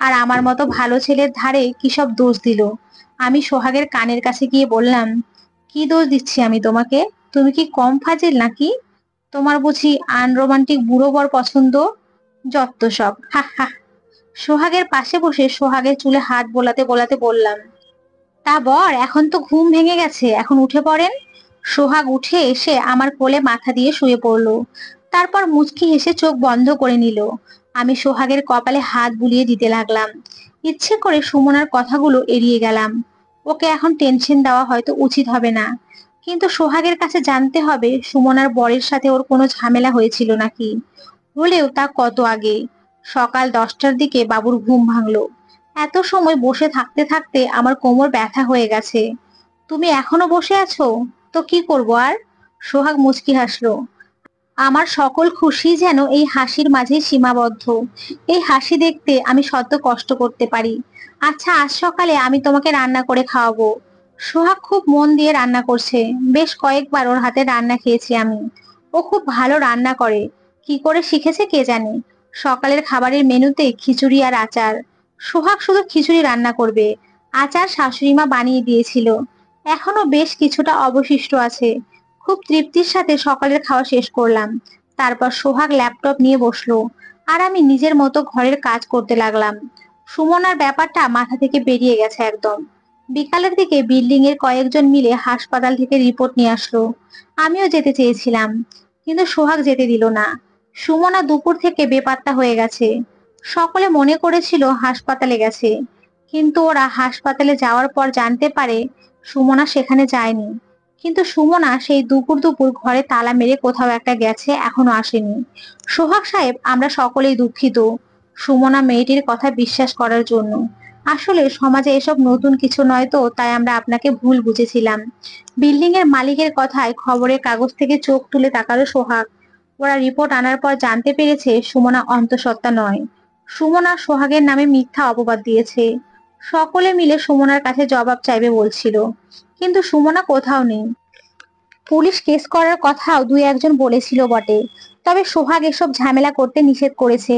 আর আমার মতো ভালো ছেলের ধারে কি সব দোষ দিল? আমি সোহাগের কানের কাছে গিয়ে বললাম, কি দোষ দিচ্ছি আমি তোমাকে? তুমি কি কম ফাজিল নাকি? তোমার বুঝি আনরোমান্টিক বুড়ো বর পছন্দ? যত সব, হা হা। সোহাগের পাশে বসে সোহাগের চুলে হাত বোলাতে বোলাতে বললাম, তা বর, এখন তো ঘুম ভেঙে গেছে, এখন উঠে পড়েন। সোহাগ উঠে এসে আমার কোলে মাথা দিয়ে শুয়ে পড়লো। তারপর মুচকি হেসে চোখ বন্ধ করে নিল। আমি সোহাগের কপালে হাত বুলিয়ে দিতে লাগলাম। ইচ্ছে করে সুমনার কথাগুলো এড়িয়ে গেলাম। ওকে এখন টেনশন দেওয়া হয়তো উচিত হবে না, কিন্তু সোহাগের কাছে জানতে হবে সুমনার বরের সাথে ওর কোনো ঝামেলা হয়েছিল নাকি। হলেও তা কত আগে। সকাল 10টার দিকে বাবুর ঘুম ভাঙলো। এত সময় বসে থাকতে থাকতে আমার কোমর ব্যথা হয়ে গেছে। তুমি এখনো বসে আছো? তো কি করবো আর। সোহাগ মুচকি হাসলো। আমার সকল খুশি যেন এই হাসির মাঝে সীমাবদ্ধ। এই হাসি দেখতে আমি শত কষ্ট করতে পারি। আচ্ছা, আজ সকালে আমি তোমাকে রান্না করে খাওয়াবো। সোহাগ খুব মন দিয়ে রান্না করছে। বেশ কয়েকবার ওর হাতে রান্না খেয়েছি আমি। ও খুব ভালো রান্না করে। কি করে শিখেছে কে জানে। সকালের খাবারের মেনুতে খিচুড়ি আর আচার। সোহাগ শুধু খিচুড়ি রান্না করবে। আচার শাশুড়ি মা বানিয়ে দিয়েছিল। এখনো বেশ কিছুটা অবশিষ্ট আছে। খুব তৃপ্তির সাথে সকালের খাওয়া শেষ করলাম। তারপর সোহাগ ল্যাপটপ নিয়ে বসলো, আর আমি নিজের মতো ঘরের কাজ করতে লাগলাম। সুমনার ব্যাপারটা মাথা থেকে বেরিয়ে গেছে একদম। বিকালের দিকে বিল্ডিং এর কয়েকজন মিলে হাসপাতাল থেকে রিপোর্ট নিয়ে আসলো। আমিও যেতে চেয়েছিলাম, কিন্তু সোহাগ যেতে দিল না। সুমনা দুপুর থেকে বেপাত্তা হয়ে গেছে। সকলে মনে করেছিল হাসপাতালে গেছে, কিন্তু ওরা হাসপাতালে যাওয়ার পর জানতে পারে সুমনা সেখানে যায়নি। কিন্তু সুমনা সেই দুপুর দুপুর ঘরে তালা মেরে কোথাও একটা গেছে, এখনো আসেনি। সোহাগ সাহেব, আমরা সকলেই দুঃখিত সুমনা মেয়েটির কথা বিশ্বাস করার জন্য। আসলে সমাজে এসব নতুন কিছু নয় তো, তাই আমরা আপনাকে ভুল বুঝেছিলাম। বিল্ডিং এর মালিকের কথায় খবরের কাগজ থেকে চোখ তুলে তাকালো সোহাগ। ওরা রিপোর্ট আনার পর জানতে পেরেছে সুমনা অন্তঃসত্ত্বা নয়। সুমনা সোহাগের নামে মিথ্যা অপবাদ দিয়েছে। সকলে মিলে সুমনার কাছে জবাব চাইবে বলছিল, কিন্তু সুমনা কোথাও নেই। পুলিশ কেস করার কথাও দুই একজন বলেছিল বটে, তবে সোহাগ এসব ঝামেলা করতে নিষেধ করেছে।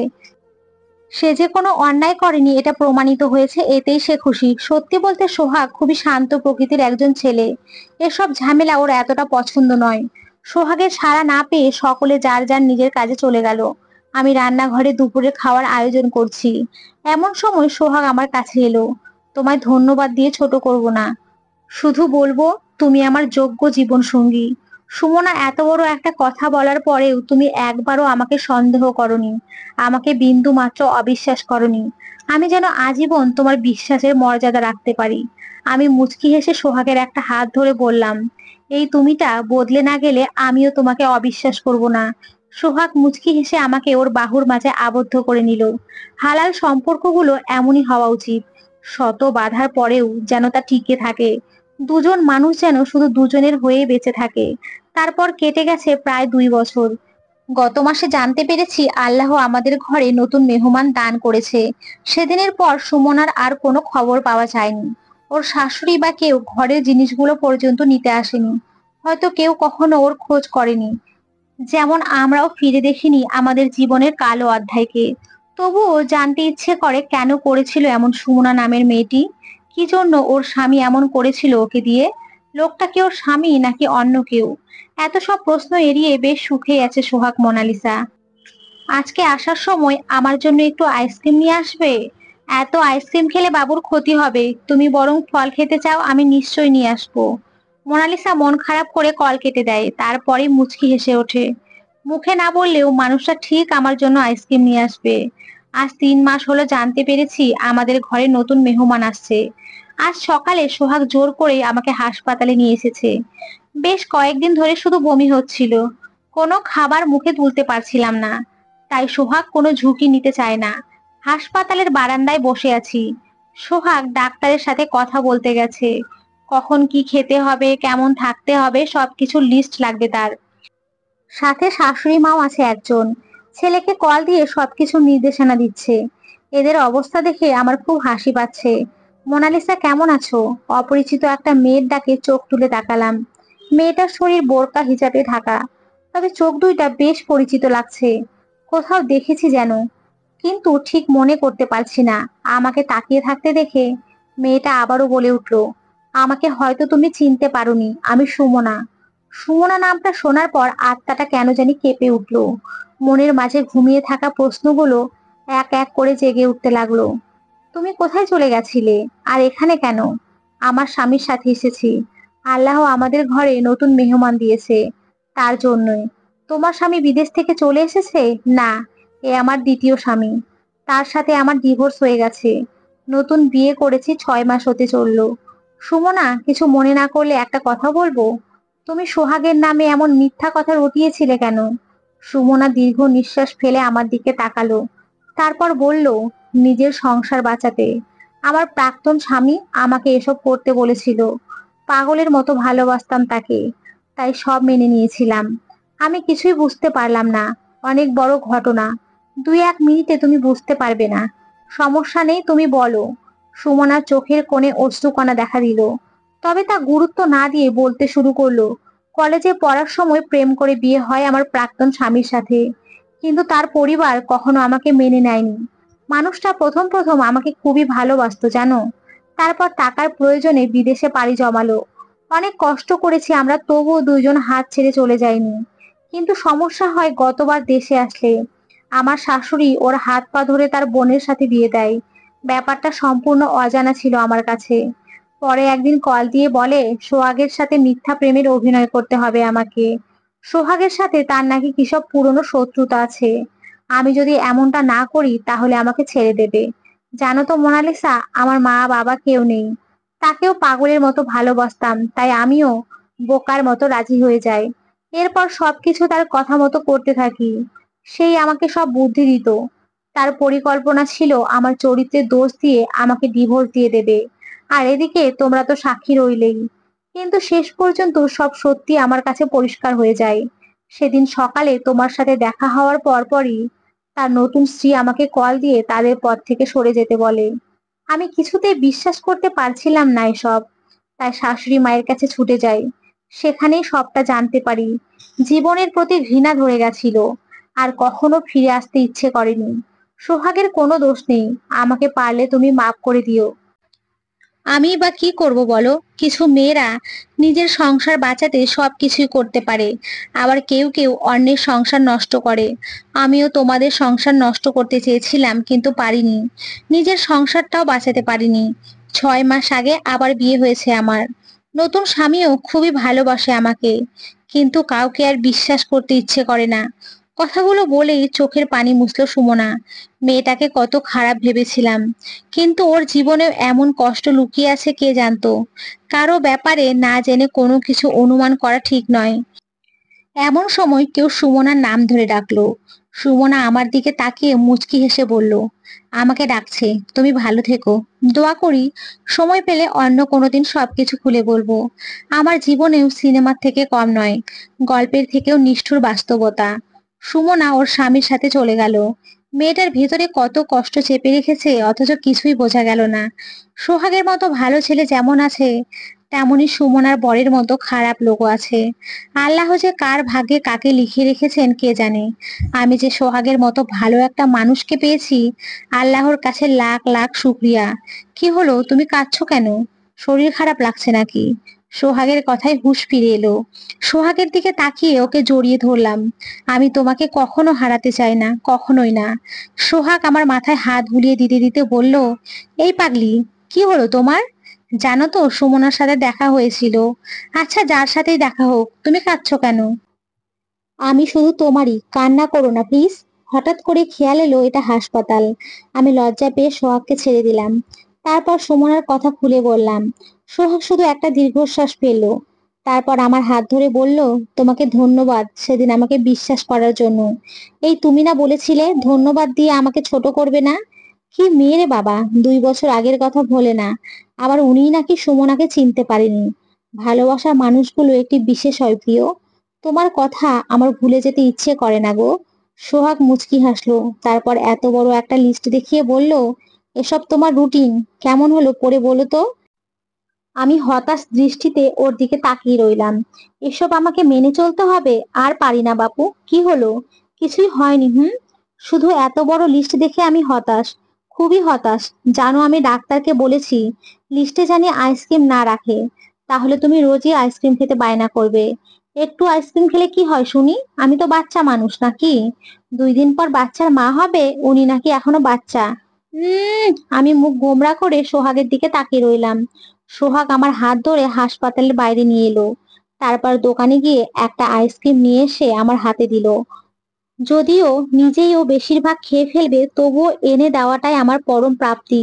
সে যে কোনো অন্যায় করেনি এটা প্রমাণিত হয়েছে, এতেই সে খুশি। সত্যি বলতে সোহাগ খুবই শান্ত প্রকৃতির একজন ছেলে। এসব ঝামেলা ওর এতটা পছন্দ নয়। সোহাগের সাড়া না পেয়ে সকলে যার যার নিজের কাজে চলে গেল। আমি রান্নাঘরে দুপুরে খাওয়ার আয়োজন করছি। এমন সময় সোহাগ আমার কাছে এলো। তোমায় ধন্যবাদ দিয়ে ছোট করব না, শুধু বলবো তুমি আমার যোগ্য জীবন সঙ্গী। সুমনা, এত বড় একটা কথা বলার পরেও তুমি একবারও আমাকে সন্দেহ করনি, আমাকে বিন্দু মাত্র অবিশ্বাস করনি। আমি যেন আজীবন তোমার বিশ্বাসের মর্যাদা রাখতে পারি। আমি মুচকি হেসে সোহাগের একটা হাত ধরে বললাম, এই তুমিটা বদলে না গেলে আমিও তোমাকে অবিশ্বাস করব না। সোহাগ মুচকি হেসে আমাকে ওর বাহুর মাঝে আবদ্ধ করে নিল। হালাল সম্পর্কগুলো এমনই হওয়া উচিত, শত বাধার পরেও যেন তা টিকে থাকে। দুজন মানুষ যেন শুধু দুজনের হয়ে বেঁচে থাকে। তারপর কেটে গেছে প্রায় 2 বছর। গত মাসে জানতে পেরেছি আল্লাহ আমাদের ঘরে নতুন মেহমান দান করেছে। সেদিনের পর সুমনার আর কোনো খবর পাওয়া যায়নি। ওর শাশুড়ি বা কেউ ঘরের জিনিসগুলো পর্যন্ত নিতে আসেনি। হয়তো কেউ কখনো ওর খোঁজ করেনি। যেমন আমরাও ফিরে দেখিনি আমাদের জীবনের কালো অধ্যায়কে। তবুও জানতে ইচ্ছে করে কেন করেছিল এমন সুমনা নামের মেয়েটি। কি জন্য ওর স্বামী এমন করেছিল ওকে দিয়ে? লোকটা কি ওর স্বামী নাকি অন্য কেউ? এত সব প্রশ্ন এড়িয়ে বেশ সুখেই আছে সোহাগ। মোনালিসা, আজকে আসার সময় আমার জন্য একটু আইসক্রিম নিয়ে আসবে? এত আইসক্রিম খেলে বাবুর ক্ষতি হবে, তুমি বরং ফল খেতে চাও, আমি নিশ্চয়ই নিয়ে আসবো। মোনালিসা মন খারাপ করে কল কেটে দেয়, তারপরে মুচকি হেসে ওঠে। মুখে না বললেও মানুষটা ঠিক আমার জন্য আইসক্রিম নিয়ে আসবে। আজ 3 মাস হলো জানতে পেরেছি আমাদের ঘরে নতুন মেহমান আসছে। আজ সকালে সোহাগ জোর করে আমাকে হাসপাতালে নিয়ে এসেছে। বেশ কয়েকদিন ধরে শুধু বমি হচ্ছিল, কোনো খাবার মুখে তুলতে পারছিলাম না। তাই সোহাগ কোনো ঝুঁকি নিতে চায় না। হাসপাতালের বারান্দায় বসে আছি। সোহাগ ডাক্তারের সাথে কথা বলতে গেছে। কখন কি খেতে হবে, কেমন থাকতে হবে, সবকিছু লিস্ট লাগবে তার। সাথে শাশুড়ি মাও আছে একজন, ছেলেকে কল দিয়ে সবকিছু নির্দেশনা দিচ্ছে। এদের অবস্থা দেখে আমার খুব হাসি পাচ্ছে। মোনালিসা, কেমন আছো? অপরিচিত একটা মেয়ের ডাকে চোখ তুলে তাকালাম। মেয়েটার শরীর বোরকা হিজাবে ঢাকা, তবে চোখ দুইটা বেশ পরিচিত লাগছে। কোথাও দেখেছি যেন, কিন্তু ঠিক মনে করতে পারছি না। আমাকে তাকিয়ে থাকতে দেখে মেয়েটা আবারও বলে উঠল, আমাকে হয়তো তুমি চিনতে পারোনি, আমি সুমনা। সুমনা নামটা শোনার পর আত্মাটা কেন জানি কেঁপে উঠল। মনের মাঝে ঘুমিয়ে থাকা প্রশ্নগুলো এক এক করে জেগে উঠতে লাগলো। তুমি কোথায় চলে গেছিলে, আর এখানে কেন? আমার স্বামীর সাথে এসেছি। আল্লাহ আমাদের ঘরে নতুন মেহমান দিয়েছে, তার জন্যই। তোমার স্বামী বিদেশ থেকে চলে এসেছে? না, এ আমার দ্বিতীয় স্বামী। তার সাথে আমার ডিভোর্স হয়ে গেছে। নতুন বিয়ে করেছি, 6 মাস হতে চললো। সুমনা, কিছু মনে না করলে একটা কথা বলবো? তুমি সোহাগের নামে এমন মিথ্যা কথা রটিয়েছিলে কেন? সুমনা দীর্ঘ নিঃশ্বাস ফেলে আমার দিকে তাকালো। তারপর বলল, নিজের সংসার বাঁচাতে। আমার প্রাক্তন স্বামী আমাকে এসব করতে বলেছিল। পাগলের মতো ভালোবাসতাম তাকে, তাই সব মেনে নিয়েছিলাম। আমি কিছুই বুঝতে পারলাম না। অনেক বড় ঘটনা, 2-1 মিনিটে তুমি বুঝতে পারবে না। সমস্যা নেই, তুমি বলো। সুমনার চোখের কোণে অশ্রুকণা দেখা দিল, তবে তা গুরুত্ব না দিয়ে বলতে শুরু করলো, কলেজে পড়ার সময় প্রেম করে বিয়ে হয় আমার প্রাক্তন স্বামীর সাথে। কিন্তু তার পরিবার কখনো আমাকে মেনে নেয়নি। মানুষটা প্রথম প্রথম আমাকে খুবই ভালোবাসতো জানো। তারপর টাকার প্রয়োজনে বিদেশে পাড়ি জমালো। অনেক কষ্ট করেছি আমরা, তবুও দুইজন হাত ছেড়ে চলে যায়নি। কিন্তু সমস্যা হয় গতবার দেশে আসলে আমার শাশুড়ি ওর হাত পা ধরে তার বোনের সাথে বিয়ে দেয়। ব্যাপারটা সম্পূর্ণ অজানা ছিল আমার কাছে। পরে একদিন কল দিয়ে বলে সোহাগের সাথে মিথ্যা প্রেমের অভিনয় করতে হবে আমাকে। সোহাগের সাথে তার নাকি কিসব পুরনো শত্রুতা আছে। আমি যদি এমনটা না করি তাহলে আমাকে ছেড়ে দেবে। জানো তো মোনালিসা, আমার মা বাবা কেউ নেই। তাকেও পাগলের মতো ভালোবাসতাম, তাই আমিও বোকার মতো রাজি হয়ে যাই। এরপর সবকিছু তার কথা মতো করতে থাকি। সেই আমাকে সব বুদ্ধি দিত। তার পরিকল্পনা ছিল আমার চরিত্রের দোষ দিয়ে আমাকে ডিভোর্স দিয়ে দেবে। আর এদিকে তোমরা তো সাক্ষী রইলেই। কিন্তু শেষ পর্যন্ত সব সত্যি আমার কাছে পরিষ্কার হয়ে যায়। সেদিন সকালে তোমার সাথে দেখা হওয়ার পরপরই তার নতুন স্ত্রী আমাকে কল দিয়ে তাদের পথ থেকে সরে যেতে বলে। আমি কিছুতেই বিশ্বাস করতে পারছিলাম না এসব। তাই শাশুড়ি মায়ের কাছে ছুটে যাই। সেখানেই সবটা জানতে পারি। জীবনের প্রতি ঘৃণা ধরে গেছিল। আর কখনো ফিরে আসতে ইচ্ছে করেনি। সোহাগের কোনো দোষ নেই। আমাকে পারলে তুমি মাফ করে দিও। আমি বা কি করব বলো? কিছু মেয়েরা নিজের সংসার বাঁচাতে সবকিছুই করতে পারে, আবার কেউ কেউ অন্যের সংসার নষ্ট করে। আমিও তোমাদের সংসার নষ্ট করতে চেয়েছিলাম, কিন্তু পারিনি। নিজের সংসারটাও বাঁচাতে পারিনি। 6 মাস আগে আবার বিয়ে হয়েছে আমার। নতুন স্বামীও খুবই ভালোবাসে আমাকে, কিন্তু কাউকে আর বিশ্বাস করতে ইচ্ছে করে না। কথাগুলো বলেই চোখের পানি মুছল সুমনা। মেয়েটাকে কত খারাপ ভেবেছিলাম, কিন্তু ওর জীবনে এমন কষ্ট লুকিয়ে আছে কে জানতো। কারো ব্যাপারে না জেনে কোনো কিছু অনুমান করা ঠিক নয়। এমন সময় কেউ সুমনার নাম ধরে ডাকলো। সুমনা আমার দিকে তাকিয়ে মুচকি হেসে বলল, আমাকে ডাকছে, তুমি ভালো থেকো। দোয়া করি সময় পেলে অন্য কোনোদিন সবকিছু খুলে বলবো। আমার জীবনেও সিনেমার থেকে কম নয়, গল্পের থেকেও নিষ্ঠুর বাস্তবতা। সুমনা ওর স্বামীর সাথে চলে গেল। মেয়েটার ভেতরে কত কষ্ট চেপে রেখেছে, অথচ কিছুই বোঝা গেল না। সোহাগের মতো ভালো ছেলে যেমন আছে, তেমনি সুমনার বরের মতো খারাপ লোকও আছে। আল্লাহ যে কার ভাগ্যে কাকে লিখে রেখেছেন কে জানে। আমি যে সোহাগের মতো ভালো একটা মানুষকে পেয়েছি, আল্লাহর কাছে লাখ লাখ শুক্রিয়া। কি হলো, তুমি কাঁদছো কেন? শরীর খারাপ লাগছে নাকি? সোহাগের কথায় হুঁশ ফিরে এলো। সোহাগের দিকে তাকিয়ে ওকে জড়িয়ে ধরলাম। আমি তোমাকে কখনো হারাতে চাই না, কখনোই না। সোহাগ আমার মাথায় হাত বুলিয়ে দিতে দিতে বলল, এই পাগলি, কি হলো তোমার? জানো তো সুমনার সাথে দেখা হয়েছিল। আচ্ছা, যার সাথেই দেখা হোক, তুমি কাঁদছো কেন? আমি শুধু তোমারই, কান্না করো না প্লিজ। হঠাৎ করে খেয়াল এলো এটা হাসপাতাল। আমি লজ্জা পেয়ে সোহাগকে ছেড়ে দিলাম। তারপর সুমনার কথা খুলে বললাম। সোহাগ শুধু একটা দীর্ঘশ্বাস ফেলল। তারপর আমার হাত ধরে বলল, তোমাকে ধন্যবাদ সেদিন আমাকে বিশ্বাস করার জন্য। এই তুমি না বলেছিলে ধন্যবাদ দিয়ে আমাকে ছোট করবে না? কি মেয়ে রে বাবা, 2 বছর আগের কথা ভোলে না। আবার উনিই নাকি সুমনাকে চিনতে পারেনি। ভালোবাসার মানুষগুলো একটি বিশেষ হয় প্রিয়। তোমার কথা আমার ভুলে যেতে ইচ্ছে করে না গো। সোহাগ মুচকি হাসলো। তারপর এত বড় একটা লিস্ট দেখিয়ে বলল, এসব তোমার রুটিন? কেমন হলো পড়ে বলো তো। আমি হতাশ দৃষ্টিতে ওর দিকে তাকিয়ে রইলাম। এসব আমাকে মেনে চলতে হবে? আর পারি না বাপু। কি হলো? কিছুই হয়নি। শুধু এত বড় লিস্ট দেখে আমি হতাশ, খুবই হতাশ। জানো, আমি ডাক্তারকে বলেছি লিস্টে জানি আইসক্রিম না রাখে। তাহলে তুমি রোজই আইসক্রিম খেতে বায়না করবে। একটু আইসক্রিম খেলে কি হয় শুনি? আমি তো বাচ্চা মানুষ নাকি? 2 দিন পর বাচ্চার মা হবে, উনি নাকি এখনো বাচ্চা। আমি মুখ গোমড়া করে সোহাগের দিকে তাকিয়ে রইলাম। সোহাগ আমার হাত ধরে হাসপাতালের বাইরে নিয়ে এলো। তারপর দোকানে গিয়ে একটা আইসক্রিম নিয়ে এসে আমার হাতে দিল। যদিও নিজেই ও বেশিরভাগ খেয়ে ফেলবে, তবুও এনে দেওয়াটাই আমার পরম প্রাপ্তি।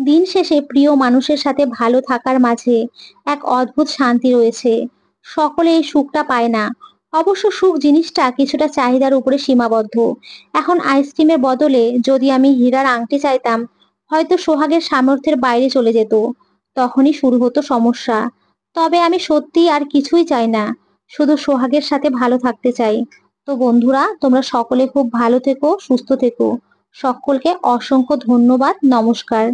দিন শেষে প্রিয় মানুষের সাথে ভালো থাকার মাঝে এক অদ্ভুত শান্তি রয়েছে। সকলে এই সুখটা পায় না। অবশ্য সুখ জিনিসটা কিছুটা চাহিদার উপরে সীমাবদ্ধ। এখন আইসক্রিমের বদলে যদি আমি হীরার আংটি চাইতাম, হয়তো সোহাগের সামর্থ্যের বাইরে চলে যেত। তখনই শুরু হতো সমস্যা। তবে আমি সত্যি আর কিছুই চাই না, শুধু সোহাগের সাথে ভালো থাকতে চাই। তো বন্ধুরা, তোমরা সকলে খুব ভালো থেকো, সুস্থ থেকো। সকলকে অসংখ্য ধন্যবাদ। নমস্কার।